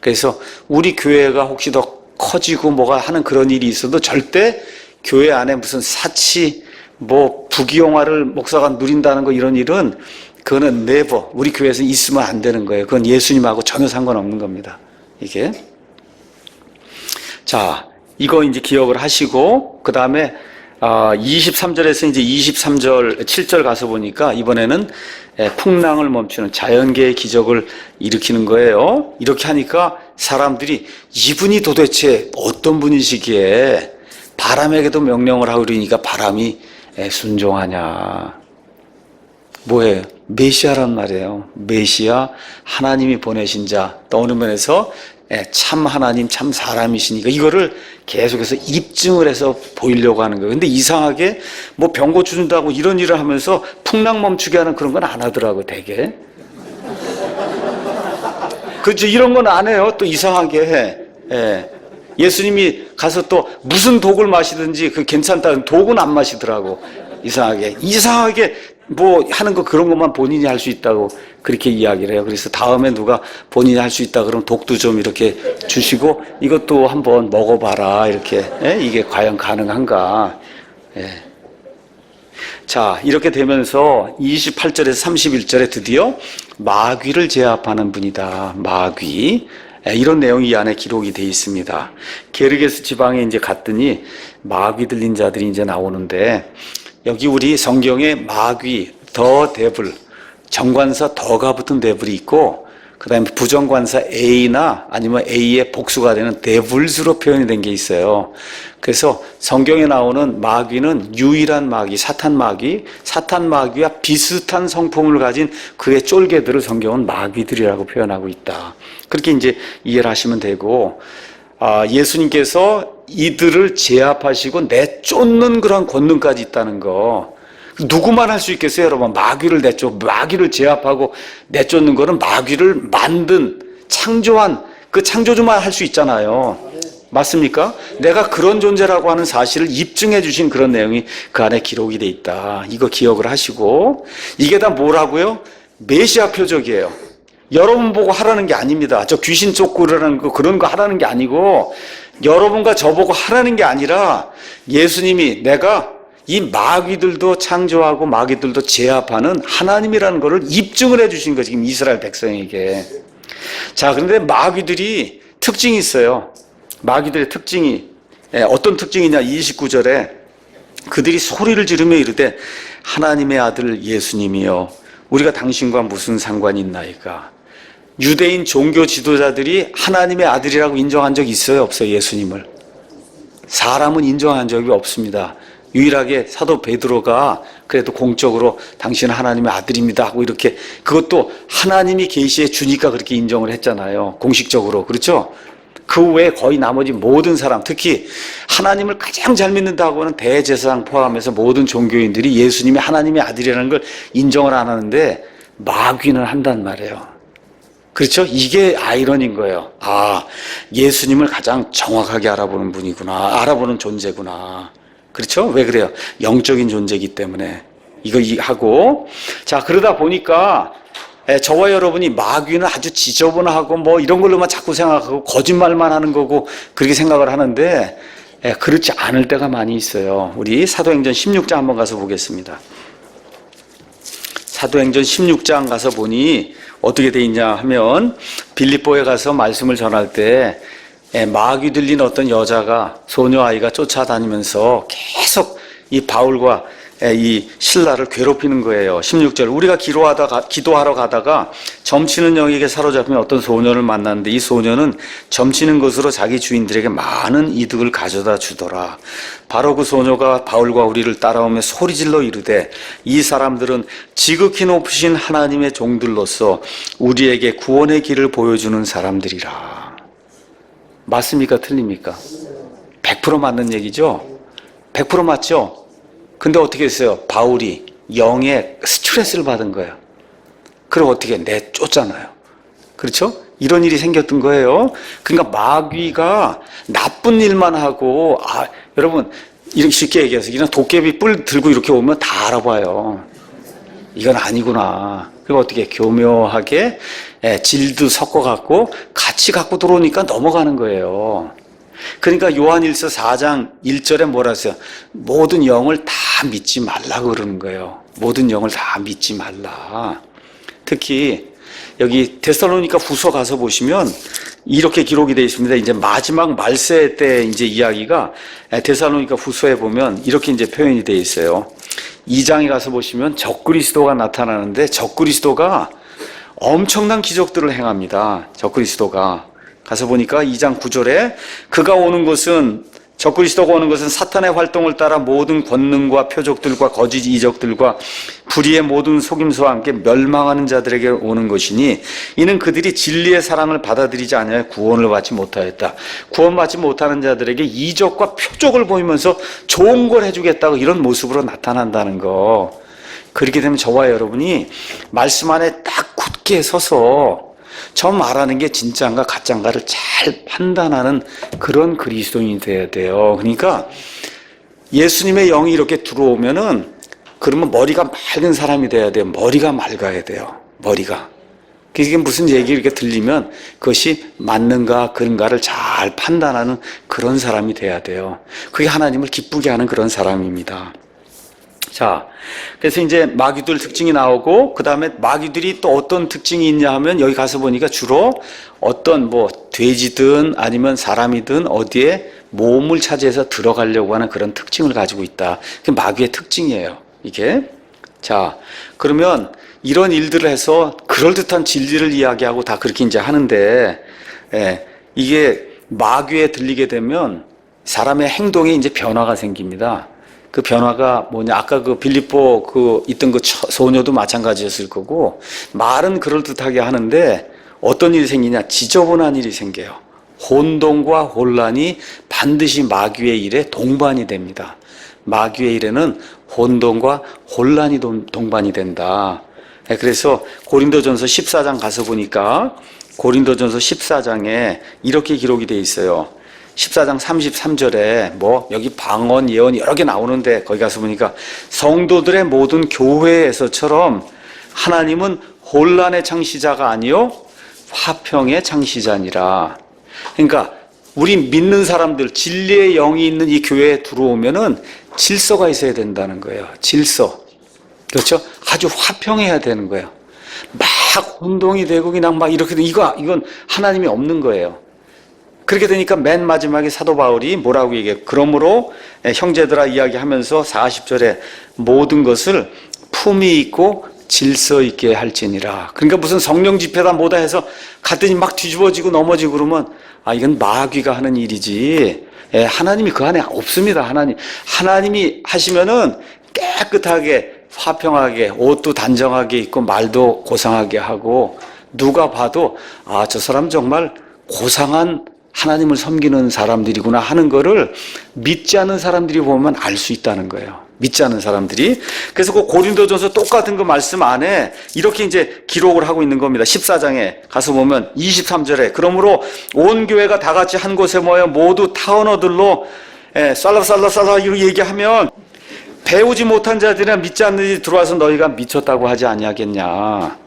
그래서 우리 교회가 혹시 더 커지고 뭐가 하는 그런 일이 있어도 절대 교회 안에 무슨 사치 뭐 부귀영화를 목사가 누린다는 거, 이런 일은 그거는 never, 우리 교회에서 있으면 안 되는 거예요. 그건 예수님하고 전혀 상관없는 겁니다. 이게. 자, 이거 이제 기억을 하시고, 그 다음에 23절에서 이제 23절, 7절 가서 보니까 이번에는 풍랑을 멈추는 자연계의 기적을 일으키는 거예요. 이렇게 하니까 사람들이 이분이 도대체 어떤 분이시기에 바람에게도 명령을 하고 그러니까 바람이 순종하냐. 뭐예요? 메시아란 말이에요. 메시아, 하나님이 보내신 자. 또 어느 면에서 참 하나님, 참 사람이시니까 이거를 계속해서 입증을 해서 보이려고 하는 거예요. 근데 이상하게 뭐 병 고쳐준다고 이런 일을 하면서 풍랑 멈추게 하는 그런 건 안 하더라고, 되게. 그렇죠. 이런 건 안 해요. 또 이상하게 해. 예수님이 가서 또 무슨 독을 마시든지 그 괜찮다는 독은 안 마시더라고. 이상하게 뭐 하는 거 그런 것만 본인이 할 수 있다고 그렇게 이야기를 해요. 그래서 다음에 누가 본인이 할 수 있다 그러면 독도 좀 이렇게 주시고 이것도 한번 먹어봐라, 이렇게. 이게 과연 가능한가. 자, 이렇게 되면서 28절에서 31절에 드디어 마귀를 제압하는 분이다. 마귀. 이런 내용이 이 안에 기록이 되어 있습니다. 게르게스 지방에 이제 갔더니 마귀 들린 자들이 이제 나오는데, 여기 우리 성경에 마귀, 더 데블, 정관사 더가 붙은 데블이 있고, 그 다음에 부정관사 A나 아니면 A의 복수가 되는 devils로 표현이 된 게 있어요. 그래서 성경에 나오는 마귀는 유일한 마귀, 사탄 마귀와 비슷한 성품을 가진 그의 쫄개들을 성경은 마귀들이라고 표현하고 있다. 그렇게 이제 이해를 하시면 되고, 예수님께서 이들을 제압하시고 내쫓는 그런 권능까지 있다는 거. 누구만 할 수 있겠어요, 여러분? 마귀를 제압하고 내쫓는 거는 마귀를 만든, 창조한 그 창조주만 할 수 있잖아요. 맞습니까? 내가 그런 존재라고 하는 사실을 입증해 주신 그런 내용이 그 안에 기록이 돼 있다. 이거 기억을 하시고, 이게 다 뭐라고요? 메시아 표적이에요. 여러분 보고 하라는 게 아닙니다. 저 귀신 쫓고라는 거, 그런 거 하라는 게 아니고, 여러분과 저보고 하라는 게 아니라 예수님이 내가 이 마귀들도 창조하고 마귀들도 제압하는 하나님이라는 것을 입증을 해 주신 거지, 지금 이스라엘 백성에게. 자, 그런데 마귀들이 특징이 있어요. 마귀들의 특징이 어떤 특징이냐? 29절에 그들이 소리를 지르며 이르되 하나님의 아들 예수님이여 우리가 당신과 무슨 상관이 있나이까. 유대인 종교 지도자들이 하나님의 아들이라고 인정한 적이 있어요, 없어요? 예수님을 사람은 인정한 적이 없습니다. 유일하게 사도 베드로가 그래도 공적으로 당신은 하나님의 아들입니다 하고, 이렇게, 그것도 하나님이 계시해 주니까 그렇게 인정을 했잖아요, 공식적으로. 그렇죠? 그 외에 거의 나머지 모든 사람, 특히 하나님을 가장 잘 믿는다고 하는 대제사장 포함해서 모든 종교인들이 예수님이 하나님의 아들이라는 걸 인정을 안 하는데 마귀는 한단 말이에요. 그렇죠? 이게 아이러니인 거예요. 예수님을 가장 정확하게 알아보는 분이구나, 알아보는 존재구나. 그렇죠? 왜 그래요? 영적인 존재이기 때문에. 이거 하고, 자, 그러다 보니까 저와 여러분이 마귀는 아주 지저분하고 뭐 이런 걸로만 자꾸 생각하고 거짓말만 하는 거고 그렇게 생각을 하는데, 그렇지 않을 때가 많이 있어요. 우리 사도행전 16장 한번 가서 보겠습니다. 사도행전 16장 가서 보니 어떻게 돼 있냐 하면, 빌립보에 가서 말씀을 전할 때 마귀 들린 어떤 여자가, 소녀아이가 쫓아다니면서 계속 이 바울과 이 신라를 괴롭히는 거예요. 16절, 우리가 기도하러 가다가 점치는 영에게 사로잡힌 어떤 소년을 만났는데 이 소년은 점치는 것으로 자기 주인들에게 많은 이득을 가져다 주더라. 바로 그 소녀가 바울과 우리를 따라오며 소리질러 이르되 이 사람들은 지극히 높으신 하나님의 종들로서 우리에게 구원의 길을 보여주는 사람들이라. 맞습니까? 틀립니까? 100% 맞는 얘기죠? 100% 맞죠? 근데 어떻게 했어요? 바울이 영의 스트레스를 받은 거예요. 그럼 어떻게 내쫓잖아요. 그렇죠? 이런 일이 생겼던 거예요. 그러니까 마귀가 나쁜 일만 하고, 여러분, 이렇게 쉽게 얘기해서 그냥 도깨비 뿔 들고 이렇게 오면 다 알아봐요. 이건 아니구나. 그리고 어떻게 교묘하게 질도 섞어갖고 같이 갖고 들어오니까 넘어가는 거예요. 그러니까 요한일서 4장 1절에 뭐라 했어요? 모든 영을 다 믿지 말라 그러는 거예요. 모든 영을 다 믿지 말라. 특히 여기 데살로니가 후서 가서 보시면 이렇게 기록이 되어 있습니다. 이제 마지막 말세 때 이제 이야기가 데살로니가 후서에 보면 이렇게 이제 표현이 되어 있어요. 2장에 가서 보시면 적그리스도가 나타나는데 적그리스도가 엄청난 기적들을 행합니다. 적그리스도가. 가서 보니까 2장 9절에 그가 오는 것은, 적그리스도가 오는 것은 사탄의 활동을 따라 모든 권능과 표적들과 거짓 이적들과 불의의 모든 속임수와 함께 멸망하는 자들에게 오는 것이니 이는 그들이 진리의 사랑을 받아들이지 아니하여 구원을 받지 못하였다. 구원받지 못하는 자들에게 이적과 표적을 보이면서 좋은 걸 해주겠다고 이런 모습으로 나타난다는 거. 그렇게 되면 저와 여러분이 말씀 안에 딱 굳게 서서 저 말하는 게 진짜인가 가짜인가를 잘 판단하는 그런 그리스도인이 돼야 돼요. 그러니까 예수님의 영이 이렇게 들어오면은, 그러면 머리가 맑은 사람이 돼야 돼요. 머리가 맑아야 돼요. 머리가. 그게 무슨 얘기 이렇게 들리면 그것이 맞는가 그런가를 잘 판단하는 그런 사람이 돼야 돼요. 그게 하나님을 기쁘게 하는 그런 사람입니다. 자, 그래서 이제 마귀들 특징이 나오고, 그 다음에 마귀들이 또 어떤 특징이 있냐 하면, 여기 가서 보니까 주로 어떤 돼지든 아니면 사람이든 어디에 몸을 차지해서 들어가려고 하는 그런 특징을 가지고 있다. 그게 마귀의 특징이에요, 이게. 자, 그러면 이런 일들을 해서 그럴듯한 진리를 이야기하고 다 그렇게 이제 하는데, 이게 마귀에 들리게 되면 사람의 행동에 이제 변화가 생깁니다. 그 변화가 뭐냐? 아까 그 빌립보 있던 그 소녀도 마찬가지였을 거고, 말은 그럴듯하게 하는데 어떤 일이 생기냐? 지저분한 일이 생겨요. 혼돈과 혼란이 반드시 마귀의 일에 동반이 됩니다. 마귀의 일에는 혼돈과 혼란이 동반이 된다. 그래서 고린도전서 14장 가서 보니까 고린도전서 14장에 이렇게 기록이 돼 있어요. 14장 33절에 여기 방언, 예언 여러 개 나오는데 거기 가서 보니까 성도들의 모든 교회에서처럼 하나님은 혼란의 창시자가 아니요 화평의 창시자니라. 그러니까 우리 믿는 사람들, 진리의 영이 있는 이 교회에 들어오면은 질서가 있어야 된다는 거예요. 질서. 그렇죠? 아주 화평해야 되는 거예요. 막 혼동이 되고 그냥 막 이렇게 이건 하나님이 없는 거예요. 그렇게 되니까 맨 마지막에 사도 바울이 뭐라고 얘기해요? 그러므로 형제들아 이야기하면서 40절에 모든 것을 품위 있고 질서 있게 할지니라. 그러니까 무슨 성령 집회다 뭐다 해서 갔더니 막 뒤집어지고 넘어지고 그러면 이건 마귀가 하는 일이지. 하나님이 그 안에 없습니다. 하나님이 하시면은 깨끗하게 화평하게 옷도 단정하게 입고 말도 고상하게 하고 누가 봐도 저 사람 정말 고상한 하나님을 섬기는 사람들이구나 하는 거를 믿지 않는 사람들이 보면 알 수 있다는 거예요. 믿지 않는 사람들이. 그래서 그 고린도전서 똑같은 그 말씀 안에 이렇게 이제 기록을 하고 있는 겁니다. 14장에 가서 보면 23절에 그러므로 온 교회가 다 같이 한 곳에 모여 모두 타 언어들로 살라살라살라 이렇게 얘기하면 배우지 못한 자들이나 믿지 않는 자들이 들어와서 너희가 미쳤다고 하지 아니하겠냐.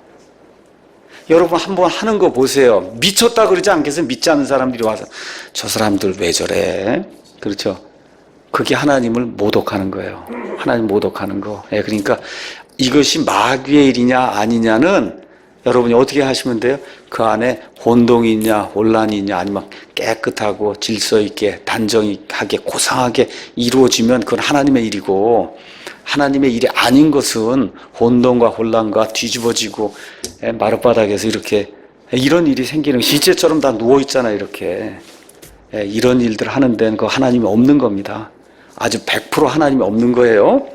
여러분 한번 하는 거 보세요. 미쳤다 그러지 않겠어요? 믿지 않는 사람들이 와서 저 사람들 왜 저래? 그렇죠? 그게 하나님을 모독하는 거예요. 하나님 모독하는 거. 그러니까 이것이 마귀의 일이냐 아니냐는 여러분이 어떻게 하시면 돼요? 그 안에 혼동이 있냐 혼란이 있냐 아니면 깨끗하고 질서 있게 단정하게 고상하게 이루어지면 그건 하나님의 일이고, 하나님의 일이 아닌 것은 혼돈과 혼란과 뒤집어지고 마룻바닥에서 이렇게 이런 일이 생기는, 시체처럼 다 누워있잖아요. 이렇게 이런 일들 하는 데는 그 하나님이 없는 겁니다. 아주 100% 하나님이 없는 거예요.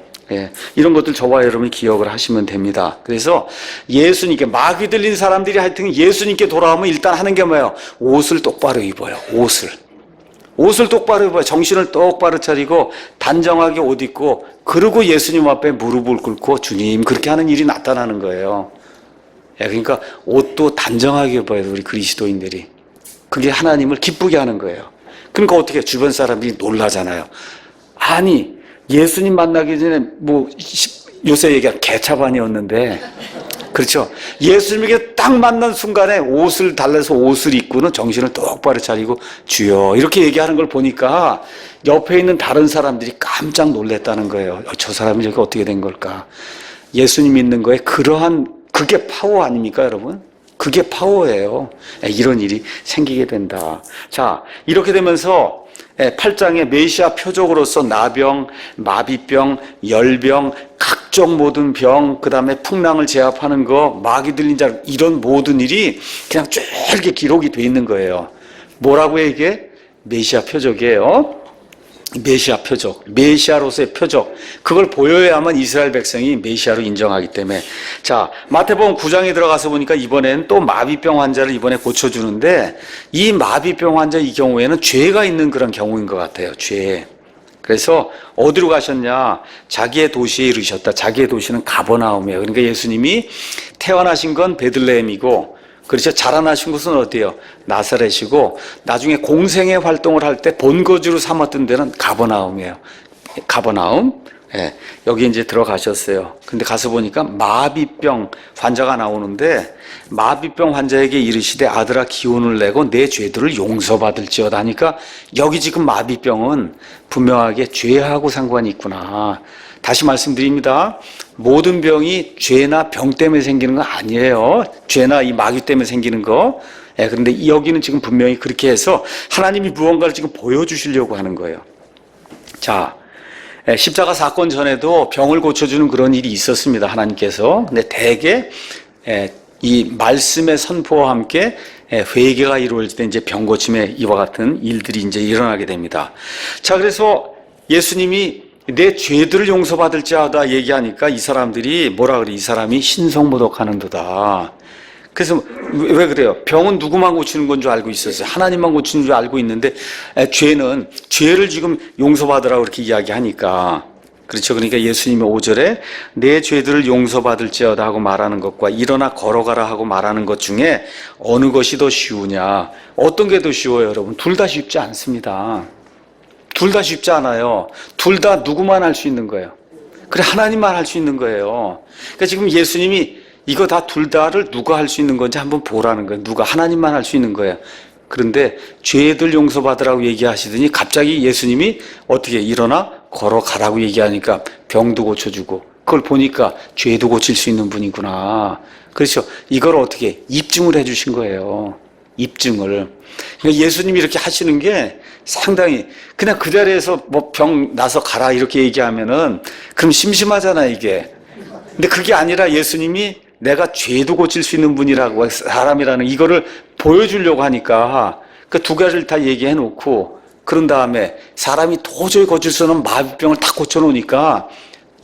이런 것들 저와 여러분이 기억을 하시면 됩니다. 그래서 예수님께 마귀 들린 사람들이 하여튼 예수님께 돌아오면 일단 하는 게 뭐예요? 옷을 똑바로 입어요. 옷을 똑바로 입어요. 정신을 똑바로 차리고 단정하게 옷 입고 그러고 예수님 앞에 무릎을 꿇고 주님 그렇게 하는 일이 나타나는 거예요. 그러니까 옷도 단정하게 입어야 돼요. 우리 그리스도인들이. 그게 하나님을 기쁘게 하는 거예요. 그러니까 어떻게 주변 사람들이 놀라잖아요. 아니 예수님 만나기 전에 요새 얘기하는 개차반이었는데, 그렇죠? 예수님에게 딱 만난 순간에 옷을 달래서 옷을 입고는 정신을 똑바로 차리고 주여 이렇게 얘기하는 걸 보니까 옆에 있는 다른 사람들이 깜짝 놀랐다는 거예요. 저 사람이 저렇게 어떻게 된 걸까? 예수님 믿는 거에 그게 파워 아닙니까, 여러분? 그게 파워예요. 이런 일이 생기게 된다. 자, 이렇게 되면서 8장에 메시아 표적으로서 나병, 마비병, 열병, 각종 모든 병, 그 다음에 풍랑을 제압하는 거, 마귀 들린 자, 이런 모든 일이 그냥 쭉 이렇게 기록이 돼 있는 거예요. 뭐라고 해 이게? 메시아 표적이에요. 메시아 표적, 메시아로서의 표적, 그걸 보여야만 이스라엘 백성이 메시아로 인정하기 때문에. 자, 마태복음 9장에 들어가서 보니까 이번엔 또 마비병 환자를 이번에 고쳐주는데, 이 마비병 환자 이 경우에는 죄가 있는 그런 경우인 것 같아요. 죄. 그래서 어디로 가셨냐? 자기의 도시에 이르셨다. 자기의 도시는 가버나움이에요. 그러니까 예수님이 태어나신 건 베들레헴이고, 그렇죠. 자라나신 곳은 어디예요? 나사렛이고, 나중에 공생의 활동을 할 때 본거지로 삼았던 데는 가버나움이에요. 가버나움. 여기 이제 들어가셨어요. 근데 가서 보니까 마비병 환자가 나오는데, 마비병 환자에게 이르시되 아들아 기운을 내고 내 죄들을 용서받을지어다 하니까, 여기 지금 마비병은 분명하게 죄하고 상관이 있구나. 다시 말씀드립니다. 모든 병이 죄나 병 때문에 생기는 거 아니에요. 죄나 이 마귀 때문에 생기는 거. 그런데 여기는 지금 분명히 그렇게 해서 하나님이 무언가를 지금 보여주시려고 하는 거예요. 자, 십자가 사건 전에도 병을 고쳐주는 그런 일이 있었습니다. 하나님께서. 근데 대개 이 말씀의 선포와 함께 회개가 이루어질 때 이제 병 고침에 이와 같은 일들이 이제 일어나게 됩니다. 자, 그래서 예수님이 내 죄들을 용서받을 자다 얘기하니까 이 사람들이 뭐라 그래? 이 사람이 신성모독하는도다. 그래서 왜 그래요? 병은 누구만 고치는 건 줄 알고 있었어요. 하나님만 고치는 줄 알고 있는데 죄를 지금 용서받으라고 그렇게 이야기하니까 그렇죠. 그러니까 예수님이 5절에 내 죄들을 용서받을지어다 하고 말하는 것과 일어나 걸어가라 하고 말하는 것 중에 어느 것이 더 쉬우냐? 어떤 게 더 쉬워요, 여러분? 둘 다 쉽지 않습니다. 둘 다 쉽지 않아요. 둘 다 누구만 할 수 있는 거예요. 그래, 하나님만 할 수 있는 거예요. 그러니까 지금 예수님이 이거 다 둘 다를 누가 할 수 있는 건지 한번 보라는 거예요. 누가, 하나님만 할 수 있는 거예요. 그런데 죄들 용서받으라고 얘기하시더니 갑자기 예수님이 어떻게 일어나 걸어가라고 얘기하니까 병도 고쳐주고 그걸 보니까 죄도 고칠 수 있는 분이구나. 그렇죠. 이걸 어떻게 입증을 해주신 거예요. 입증을. 그러니까 예수님이 이렇게 하시는 게 상당히 그냥 그 자리에서 뭐 병 나서 가라 이렇게 얘기하면은 그럼 심심하잖아 이게. 근데 그게 아니라 예수님이 내가 죄도 고칠 수 있는 분이라고 사람이라는 이거를 보여주려고 하니까 그 두 가지를 다 얘기해 놓고 그런 다음에 사람이 도저히 고칠 수 없는 마비병을 다 고쳐놓으니까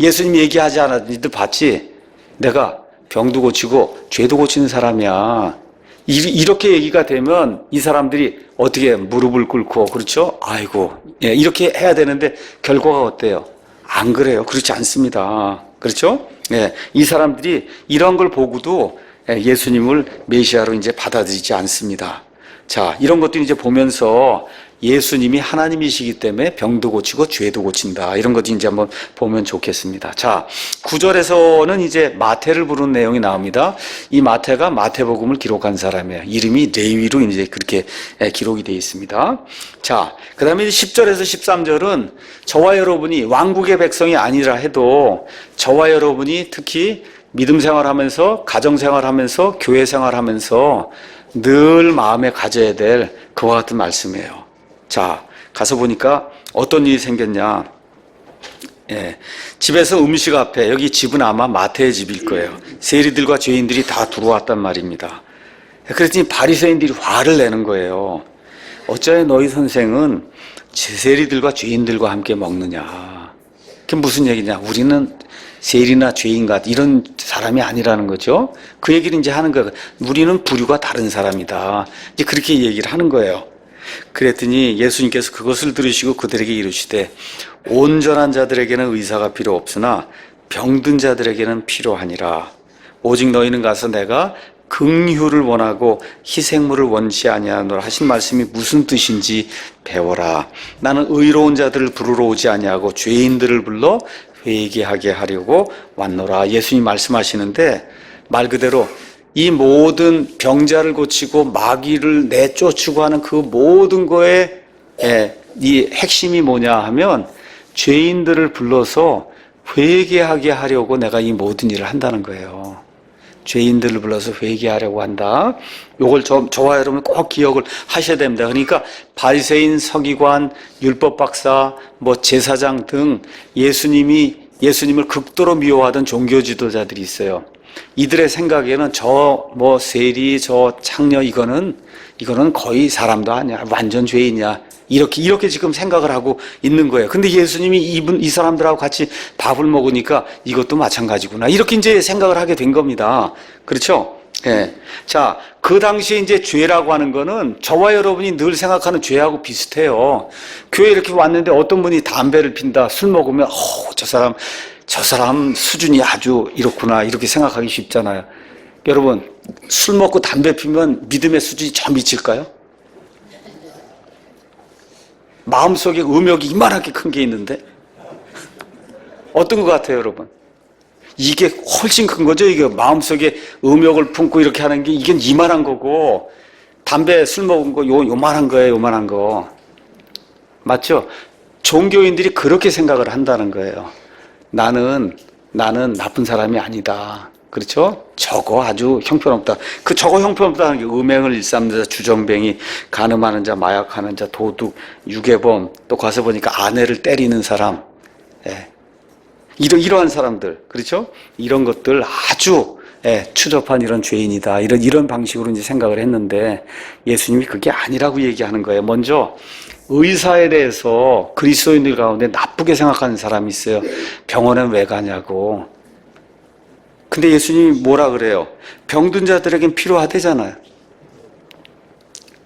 예수님이 얘기하지 않았는지 봤지? 내가 병도 고치고 죄도 고치는 사람이야. 이렇게 얘기가 되면 이 사람들이 어떻게 무릎을 꿇고 그렇죠? 아이고 이렇게 해야 되는데 결과가 어때요? 안 그래요. 그렇지 않습니다. 그렇죠? 이 사람들이 이런 걸 보고도 예수님을 메시아로 이제 받아들이지 않습니다. 자, 이런 것도 이제 보면서 예수님이 하나님이시기 때문에 병도 고치고 죄도 고친다. 이런 것도 이제 한번 보면 좋겠습니다. 자, 9절에서는 이제 마태를 부르는 내용이 나옵니다. 이 마태가 마태복음을 기록한 사람이에요. 이름이 레위로 이제 그렇게 기록이 되어 있습니다. 자, 그 다음에 10절에서 13절은 저와 여러분이 왕국의 백성이 아니라 해도 저와 여러분이 특히 믿음 생활하면서 가정 생활하면서 교회 생활하면서 늘 마음에 가져야 될 그와 같은 말씀이에요. 자, 가서 보니까 어떤 일이 생겼냐. 집에서 음식 앞에, 여기 집은 아마 마태의 집일 거예요. 세리들과 죄인들이 다 들어왔단 말입니다. 그랬더니 바리새인들이 화를 내는 거예요. 어쩌면 너희 선생은 세리들과 죄인들과 함께 먹느냐. 그게 무슨 얘기냐. 우리는 세리나 죄인 같은 이런 사람이 아니라는 거죠. 그 얘기를 이제 하는 거예요. 우리는 부류가 다른 사람이다. 이제 그렇게 얘기를 하는 거예요. 그랬더니 예수님께서 그것을 들으시고 그들에게 이르시되 온전한 자들에게는 의사가 필요 없으나 병든 자들에게는 필요하니라. 오직 너희는 가서 내가 긍휼을 원하고 희생물을 원치 아니하노라 하신 말씀이 무슨 뜻인지 배워라. 나는 의로운 자들을 부르러 오지 아니하고 죄인들을 불러 회개하게 하려고 왔노라. 예수님 말씀하시는데 말 그대로 이 모든 병자를 고치고 마귀를 내쫓으고 하는 그 모든 거에 이 핵심이 뭐냐 하면 죄인들을 불러서 회개하게 하려고 내가 이 모든 일을 한다는 거예요. 죄인들을 불러서 회개하려고 한다. 요걸 저와 여러분 꼭 기억을 하셔야 됩니다. 그러니까 바리새인, 서기관, 율법 박사, 뭐 제사장 등 예수님을 극도로 미워하던 종교 지도자들이 있어요. 이들의 생각에는 저 뭐 세리, 저 창녀 이거는 거의 사람도 아니야. 완전 죄인이야. 이렇게 지금 생각을 하고 있는 거예요. 근데 예수님이 이 사람들하고 같이 밥을 먹으니까 이것도 마찬가지구나. 이렇게 이제 생각을 하게 된 겁니다. 그렇죠? 예. 자, 그 당시에 이제 죄라고 하는 거는 저와 여러분이 늘 생각하는 죄하고 비슷해요. 교회 이렇게 왔는데 어떤 분이 담배를 핀다, 술 먹으면, 저 사람 수준이 아주 이렇구나. 이렇게 생각하기 쉽잖아요. 여러분, 술 먹고 담배 피면 믿음의 수준이 저 미칠까요? 마음속에 음욕이 이만하게 큰 게 있는데 어떤 것 같아요, 여러분? 이게 훨씬 큰 거죠. 이게 마음속에 음욕을 품고 이렇게 하는 게 이게 이만한 거고 담배 술 먹은 거 요만한 거예요, 요만한 거. 맞죠? 종교인들이 그렇게 생각을 한다는 거예요. 나는 나쁜 사람이 아니다. 그렇죠? 저거 아주 형편없다. 저거 형편없다는 게 음행을 일삼는 자, 주정뱅이, 간음하는 자, 마약하는 자, 도둑, 유괴범, 또 가서 보니까 아내를 때리는 사람, 예. 이러한 사람들, 그렇죠? 이런 것들 아주 추접한 이런 죄인이다. 이런 방식으로 이제 생각을 했는데 예수님이 그게 아니라고 얘기하는 거예요. 먼저 의사에 대해서 그리스도인들 가운데 나쁘게 생각하는 사람이 있어요. 병원에 왜 가냐고. 근데 예수님이 뭐라 그래요? 병든 자들에겐 필요하대잖아요.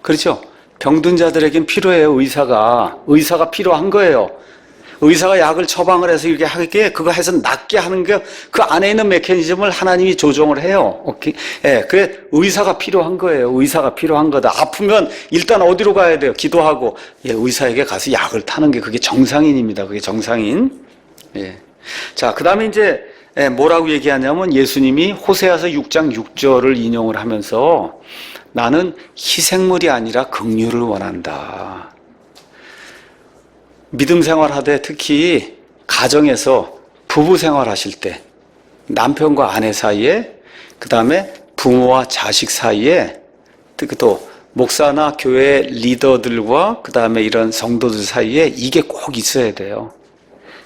그렇죠? 병든 자들에겐 필요해요. 의사가 필요한 거예요. 의사가 약을 처방을 해서 이렇게 하게, 그거 해서 낫게 하는 게 그 안에 있는 메커니즘을 하나님이 조정을 해요. 오케이? 예, 그래, 의사가 필요한 거예요. 의사가 필요한 거다. 아프면 일단 어디로 가야 돼요? 기도하고, 예, 의사에게 가서 약을 타는 게 그게 정상인입니다. 그게 정상인. 예. 자, 그 다음에 이제, 뭐라고 얘기하냐면 예수님이 호세아서 6장 6절을 인용을 하면서 나는 희생물이 아니라 긍휼을 원한다. 믿음 생활하되 특히 가정에서 부부 생활하실 때 남편과 아내 사이에 그 다음에 부모와 자식 사이에 또 목사나 교회 리더들과 그 다음에 이런 성도들 사이에 이게 꼭 있어야 돼요.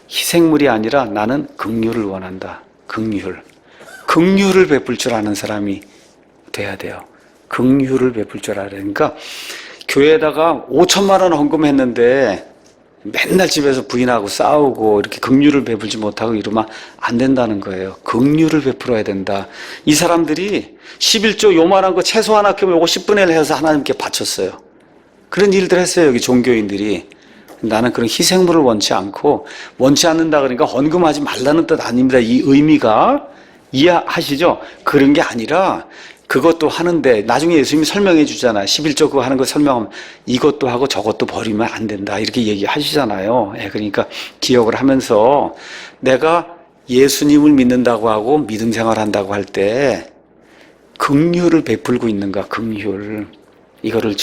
희생물이 아니라 나는 긍휼을 원한다. 긍휼을 베풀 줄 아는 사람이 돼야 돼요. 긍휼을 베풀 줄 알아야 되니까 교회에다가 5천만 원 헌금했는데 맨날 집에서 부인하고 싸우고 이렇게 긍휼을 베풀지 못하고 이러면 안 된다는 거예요. 긍휼을 베풀어야 된다. 이 사람들이 11조 요만한 거 채소 하나 키우면 요거 10분의 1 해서 하나님께 바쳤어요. 그런 일들 했어요. 여기 종교인들이. 나는 그런 희생물을 원치 않고, 원치 않는다 그러니까 헌금하지 말라는 뜻 아닙니다. 이 의미가 이해하시죠? 그런 게 아니라 그것도 하는데 나중에 예수님이 설명해 주잖아요. 11조 그거 하는 거 설명하면 이것도 하고 저것도 버리면 안 된다. 이렇게 얘기하시잖아요. 그러니까 기억을 하면서 내가 예수님을 믿는다고 하고 믿음 생활한다고 할 때 긍휼을 베풀고 있는가, 긍휼. 이거를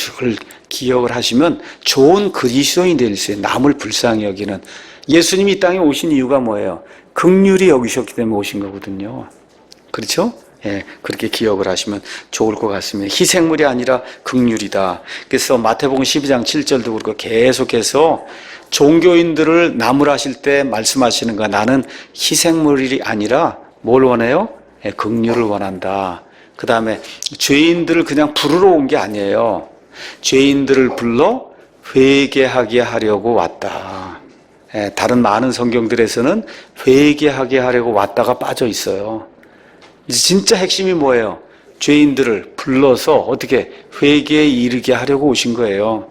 기억을 하시면 좋은 그리스도인이 될 수 있어요. 남을 불쌍히 여기는. 예수님이 이 땅에 오신 이유가 뭐예요? 긍휼히 여기셨기 때문에 오신 거거든요. 그렇죠? 예, 그렇게 기억을 하시면 좋을 것 같습니다. 희생물이 아니라 긍휼이다. 그래서 마태복음 12장 7절도 그렇고 계속해서 종교인들을 나무라실 때 말씀하시는 거 나는 희생물이 아니라 뭘 원해요? 예, 긍휼을 원한다. 그 다음에 죄인들을 그냥 부르러 온 게 아니에요. 죄인들을 불러 회개하게 하려고 왔다. 예, 다른 많은 성경들에서는 회개하게 하려고 왔다가 빠져 있어요. 진짜 핵심이 뭐예요? 죄인들을 불러서 어떻게 회개에 이르게 하려고 오신 거예요.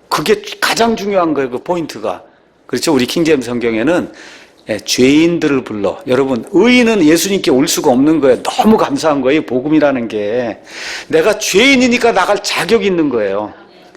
그게 가장 중요한 거예요. 그 포인트가. 그렇죠? 우리 킹제임 성경에는 죄인들을 불러. 여러분, 의인은 예수님께 올 수가 없는 거예요. 너무 감사한 거예요. 복음이라는 게. 내가 죄인이니까 나갈 자격이 있는 거예요.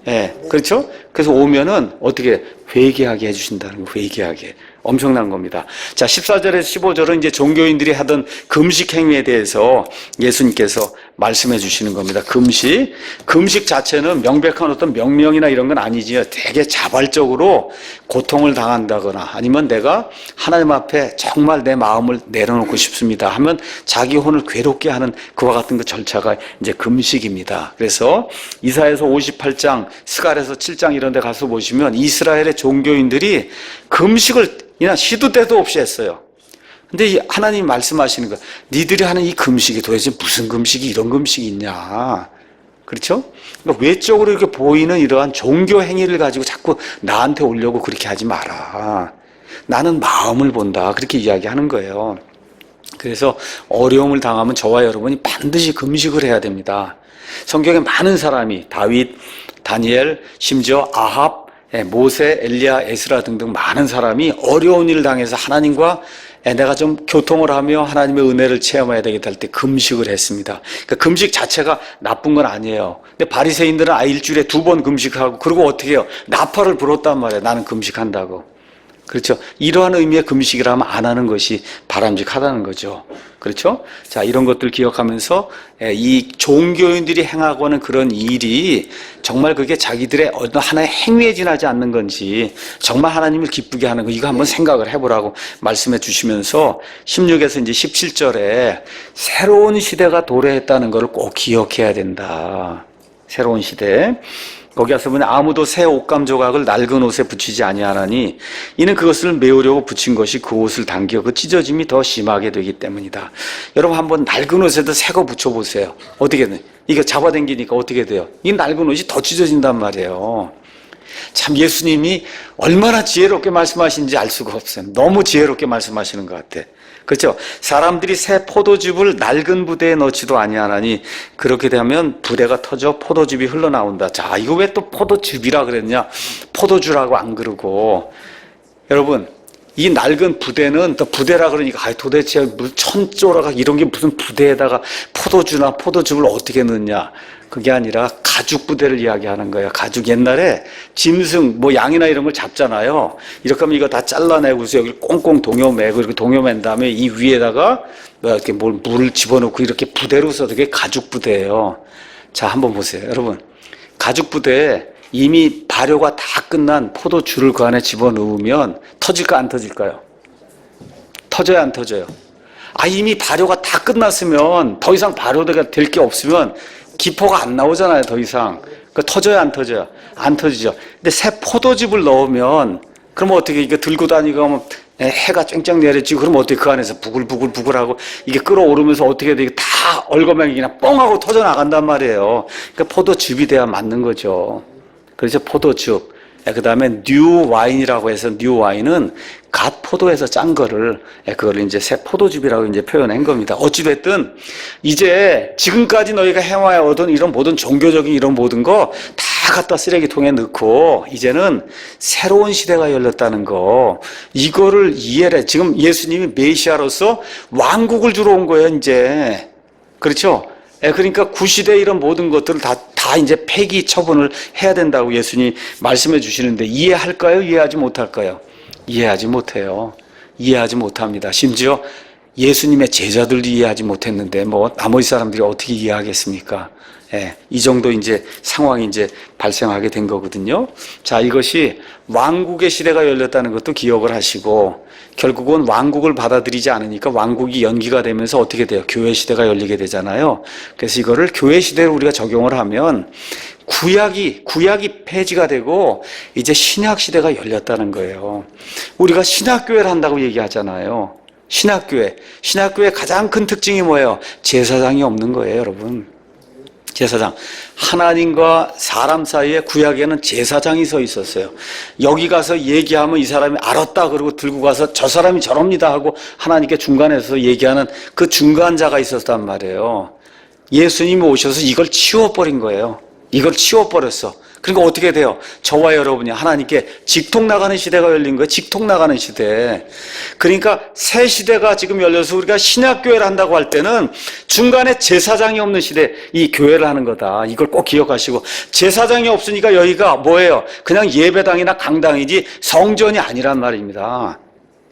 예, 그렇죠? 그래서 오면은 어떻게 회개하게 해주신다는 거, 회개하게. 엄청난 겁니다. 자, 14절에서 15절은 이제 종교인들이 하던 금식 행위에 대해서 예수님께서 말씀해 주시는 겁니다. 금식 자체는 명백한 어떤 명령이나 이런 건 아니지요. 되게 자발적으로 고통을 당한다거나 아니면 내가 하나님 앞에 정말 내 마음을 내려놓고 싶습니다 하면 자기 혼을 괴롭게 하는 그와 같은 그 절차가 이제 금식입니다. 그래서 이사야서 58장, 스갈에서 7장 이런 데 가서 보시면 이스라엘의 종교인들이 금식을 그냥 시도 때도 없이 했어요. 근데 하나님이 말씀하시는 거, 니들이 하는 이 금식이 도대체 무슨 금식이 이런 금식이 있냐. 그렇죠? 그러니까 외적으로 이렇게 보이는 이러한 종교 행위를 가지고 자꾸 나한테 오려고 그렇게 하지 마라. 나는 마음을 본다. 그렇게 이야기하는 거예요. 그래서 어려움을 당하면 저와 여러분이 반드시 금식을 해야 됩니다. 성경에 많은 사람이 다윗, 다니엘, 심지어 아합, 모세, 엘리야, 에스라 등등 많은 사람이 어려운 일을 당해서 하나님과 내가 좀 교통을 하며 하나님의 은혜를 체험해야 되겠다 할 때 금식을 했습니다. 그러니까 금식 자체가 나쁜 건 아니에요. 근데 바리새인들은 일주일에 2번 금식하고 그리고 어떻게 해요? 나팔을 불었단 말이에요. 나는 금식한다고. 그렇죠? 이러한 의미의 금식이라면 안 하는 것이 바람직하다는 거죠. 그렇죠? 자, 이런 것들 기억하면서 이 종교인들이 행하고 하는 그런 일이 정말 그게 자기들의 어느 하나의 행위에 지나지 않는 건지 정말 하나님을 기쁘게 하는 거 이거 한번 생각을 해보라고 말씀해 주시면서 16에서 이제 17절에 새로운 시대가 도래했다는 것을 꼭 기억해야 된다. 새로운 시대. 거기 가서 보면 아무도 새 옷감 조각을 낡은 옷에 붙이지 아니하나니 이는 그것을 메우려고 붙인 것이 그 옷을 당겨 그 찢어짐이 더 심하게 되기 때문이다. 여러분 한번 낡은 옷에도 새 거 붙여보세요. 어떻게 돼? 이거 잡아당기니까 어떻게 돼요? 이 낡은 옷이 더 찢어진단 말이에요. 참 예수님이 얼마나 지혜롭게 말씀하시는지 알 수가 없어요. 너무 지혜롭게 말씀하시는 것 같아. 그렇죠? 사람들이 새 포도즙을 낡은 부대에 넣지도 아니하나니 그렇게 되면 부대가 터져 포도즙이 흘러나온다. 자, 이거 왜 또 포도즙이라 그랬냐? 포도주라고 안 그러고. 여러분, 이 낡은 부대는 또 부대라 그러니까 도대체 무슨 천조라가 이런 게 무슨 부대에다가 포도주나 포도즙을 어떻게 넣냐? 그게 아니라 가죽 부대를 이야기하는 거예요. 가죽. 옛날에 짐승 뭐 양이나 이런 걸 잡잖아요. 이렇게 하면 이거 다 잘라내고서 여기 꽁꽁 동여매고 이렇게 동여맨 다음에 이 위에다가 뭐 이렇게 물을 집어넣고 이렇게 부대로 써도 그게 가죽 부대예요. 자, 한번 보세요. 여러분, 가죽 부대에 이미 발효가 다 끝난 포도주를 그 안에 집어넣으면 터질까 안 터질까요? 터져요 안 터져요? 이미 발효가 다 끝났으면 더 이상 발효가 될 게 없으면 기포가 안 나오잖아요. 더 이상. 그러니까 터져요 안 터져요? 안 터지죠. 근데 새 포도즙을 넣으면 그러면 어떻게 이거 들고 다니고 하면 해가 쨍쨍 내려지고 그러면 어떻게 그 안에서 부글부글부글하고 이게 끓어오르면서 어떻게 돼? 다 얼거맹이 그냥 뻥하고 터져 나간단 말이에요. 그러니까 포도즙이 돼야 맞는 거죠. 그래서 포도즙. 그 다음에 뉴 와인이라고 해서 뉴 와인은 갓 포도에서 짠 거를 그걸 이제 새 포도즙이라고 이제 표현한 겁니다. 어찌됐든 이제 지금까지 너희가 해와오던 이런 모든 종교적인 이런 모든 거 다 갖다 쓰레기통에 넣고 이제는 새로운 시대가 열렸다는 거 이거를 이해를 해. 지금 예수님이 메시아로서 왕국을 주러 온 거예요 이제. 그렇죠? 그러니까 구시대 이런 모든 것들을 다 이제 폐기 처분을 해야 된다고 예수님이 말씀해 주시는데 이해할까요? 이해하지 못할까요? 이해하지 못해요. 이해하지 못합니다. 심지어 예수님의 제자들도 이해하지 못했는데 뭐 나머지 사람들이 어떻게 이해하겠습니까? 이 정도 이제 상황이 이제 발생하게 된 거거든요. 자, 이것이 왕국의 시대가 열렸다는 것도 기억을 하시고 결국은 왕국을 받아들이지 않으니까 왕국이 연기가 되면서 어떻게 돼요? 교회 시대가 열리게 되잖아요. 그래서 이거를 교회 시대로 우리가 적용을 하면 구약이 폐지가 되고 이제 신약 시대가 열렸다는 거예요. 우리가 신학교회를 한다고 얘기하잖아요. 신학교회 가장 큰 특징이 뭐예요? 제사장이 없는 거예요, 여러분. 제사장. 하나님과 사람 사이에 구약에는 제사장이 서 있었어요. 여기 가서 얘기하면 이 사람이 알았다 그러고 들고 가서 저 사람이 저럽니다 하고 하나님께 중간에서 얘기하는 그 중간자가 있었단 말이에요. 예수님이 오셔서 이걸 치워버린 거예요. 이걸 치워버렸어. 그러니까 어떻게 돼요? 저와 여러분이 하나님께 직통 나가는 시대가 열린 거예요. 직통 나가는 시대. 그러니까 새 시대가 지금 열려서 우리가 신약교회를 한다고 할 때는 중간에 제사장이 없는 시대, 이 교회를 하는 거다. 이걸 꼭 기억하시고 제사장이 없으니까 여기가 뭐예요? 그냥 예배당이나 강당이지 성전이 아니란 말입니다.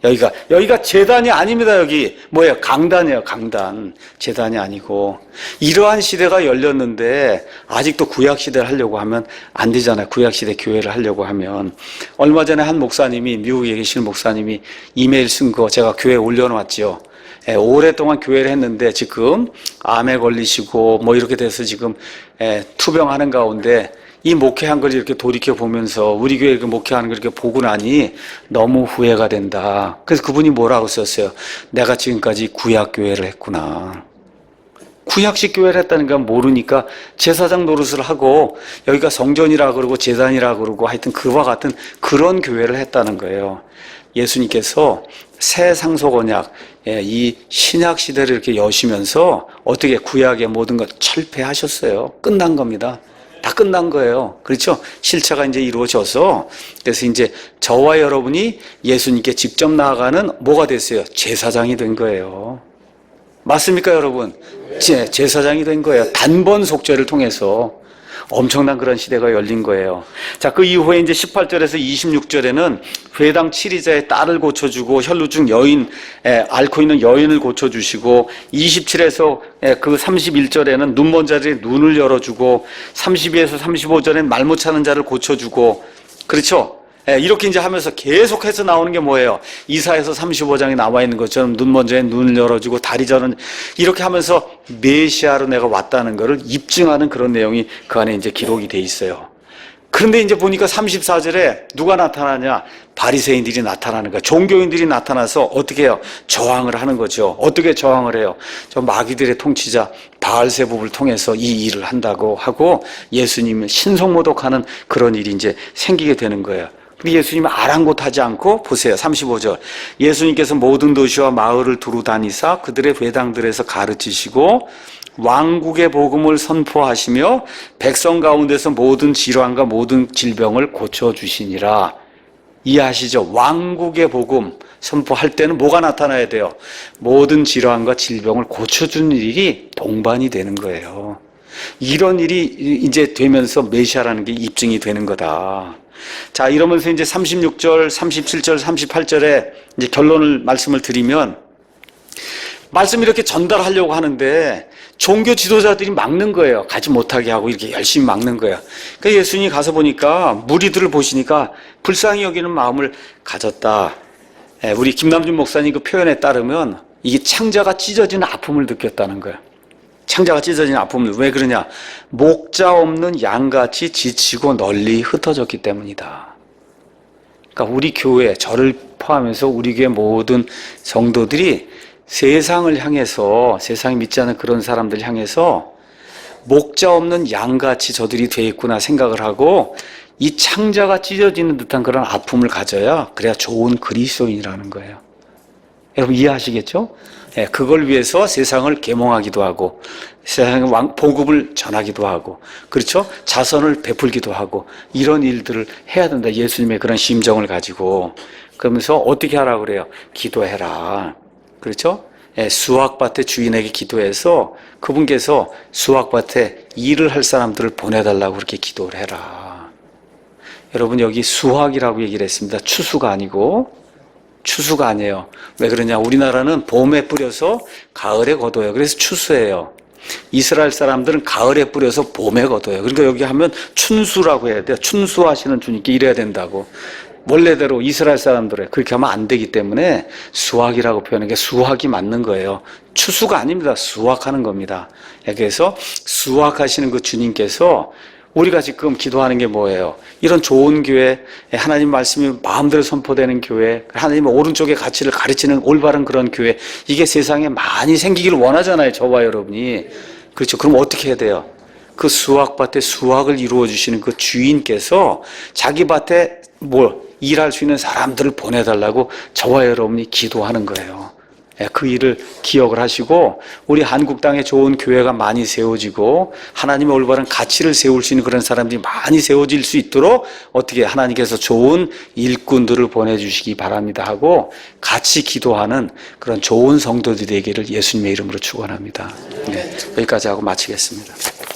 여기가 제단이 아닙니다. 여기 뭐예요? 강단이에요. 강단. 제단이 아니고. 이러한 시대가 열렸는데 아직도 구약시대를 하려고 하면 안 되잖아요. 구약시대 교회를 하려고 하면. 얼마 전에 한 목사님이, 미국에 계시는 목사님이 이메일 쓴 거 제가 교회에 올려놨죠. 오랫동안 교회를 했는데 지금 암에 걸리시고 뭐 이렇게 돼서 지금 투병하는 가운데 이 목회한 걸 이렇게 돌이켜 보면서 우리 교회 이렇게 목회하는 걸 이렇게 보고 나니 너무 후회가 된다. 그래서 그분이 뭐라고 썼어요? 내가 지금까지 구약교회를 했구나. 구약식 교회를 했다는 건 모르니까 제사장 노릇을 하고 여기가 성전이라 그러고 제단이라 그러고 하여튼 그와 같은 그런 교회를 했다는 거예요. 예수님께서 새 상속 언약, 이 신약 시대를 이렇게 여시면서 어떻게 구약의 모든 것 철폐하셨어요. 끝난 겁니다. 다 끝난 거예요. 그렇죠? 실체가 이제 이루어져서 그래서 이제 저와 여러분이 예수님께 직접 나아가는 뭐가 됐어요? 제사장이 된 거예요. 맞습니까, 여러분? 제사장이 된 거예요. 단번 속죄를 통해서 엄청난 그런 시대가 열린 거예요. 자, 그 이후에 이제 18절에서 26절에는 회당 7이자의 딸을 고쳐주고 혈루증 여인, 앓고 있는 여인을 고쳐주시고 27에서 그 31절에는 눈먼 자들의 눈을 열어주고 32에서 35절에는 말 못 찾는 자를 고쳐주고 그렇죠? 이렇게 이제 하면서 계속해서 나오는 게 뭐예요? 이사에서 35장에 나와 있는 것처럼 눈먼 자의 눈을 열어주고 다리 저는 이렇게 하면서 메시아로 내가 왔다는 것을 입증하는 그런 내용이 그 안에 이제 기록이 돼 있어요. 그런데 이제 보니까 34절에 누가 나타나냐? 바리새인들이 나타나는 거야. 종교인들이 나타나서 어떻게 해요? 저항을 하는 거죠. 어떻게 저항을 해요? 저 마귀들의 통치자 바알세붑을 통해서 이 일을 한다고 하고 예수님을 신성모독하는 그런 일이 이제 생기게 되는 거예요. 근데 예수님은 아랑곳하지 않고 보세요. 35절. 예수님께서 모든 도시와 마을을 두루 다니사 그들의 회당들에서 가르치시고 왕국의 복음을 선포하시며 백성 가운데서 모든 질환과 모든 질병을 고쳐주시니라. 이해하시죠? 왕국의 복음 선포할 때는 뭐가 나타나야 돼요? 모든 질환과 질병을 고쳐주는 일이 동반이 되는 거예요. 이런 일이 이제 되면서 메시아라는 게 입증이 되는 거다. 자, 이러면서 이제 36절, 37절, 38절에 이제 결론을 말씀을 드리면 말씀 이렇게 전달하려고 하는데 종교 지도자들이 막는 거예요. 가지 못하게 하고 이렇게 열심히 막는 거예요. 그러니까 예수님이 가서 보니까 무리들을 보시니까 불쌍히 여기는 마음을 가졌다. 우리 김남준 목사님 그 표현에 따르면 이게 창자가 찢어지는 아픔을 느꼈다는 거예요. 창자가 찢어지는 아픔을. 왜 그러냐? 목자 없는 양같이 지치고 널리 흩어졌기 때문이다. 그러니까 우리 교회, 저를 포함해서 우리 교회 모든 성도들이 세상을 향해서, 세상이 믿지 않는 그런 사람들 향해서 목자 없는 양같이 저들이 돼 있구나 생각을 하고 이 창자가 찢어지는 듯한 그런 아픔을 가져야 그래야 좋은 그리스도인이라는 거예요. 여러분 이해하시겠죠? 예, 그걸 위해서 세상을 계몽하기도 하고 세상에 복음을 전하기도 하고 그렇죠? 자선을 베풀기도 하고 이런 일들을 해야 된다. 예수님의 그런 심정을 가지고 그러면서 어떻게 하라고 그래요? 기도해라. 그렇죠? 예, 수확밭의 주인에게 기도해서 그분께서 수확밭에 일을 할 사람들을 보내달라고 그렇게 기도를 해라. 여러분 여기 수확이라고 얘기를 했습니다. 추수가 아니고 추수가 아니에요. 왜 그러냐? 우리나라는 봄에 뿌려서 가을에 거둬요. 그래서 추수예요. 이스라엘 사람들은 가을에 뿌려서 봄에 거둬요. 그러니까 여기 하면 춘수라고 해야 돼요. 춘수하시는 주님께 이래야 된다고. 원래대로 이스라엘 사람들은 그렇게 하면 안 되기 때문에 수확이라고 표현하는 게 수확이 맞는 거예요. 추수가 아닙니다. 수확하는 겁니다. 그래서 수확하시는 그 주님께서 우리가 지금 기도하는 게 뭐예요? 이런 좋은 교회, 하나님 말씀이 마음대로 선포되는 교회, 하나님의 오른쪽의 가치를 가르치는 올바른 그런 교회, 이게 세상에 많이 생기기를 원하잖아요. 저와 여러분이. 그렇죠. 그럼 어떻게 해야 돼요? 그 수확밭에 수확을 이루어 주시는 그 주인께서 자기 밭에 일할 수 있는 사람들을 보내달라고 저와 여러분이 기도하는 거예요. 그 일을 기억을 하시고 우리 한국 땅에 좋은 교회가 많이 세워지고 하나님의 올바른 가치를 세울 수 있는 그런 사람들이 많이 세워질 수 있도록 어떻게 하나님께서 좋은 일꾼들을 보내주시기 바랍니다 하고 같이 기도하는 그런 좋은 성도들이 되기를 예수님의 이름으로 축원합니다. 네, 여기까지 하고 마치겠습니다.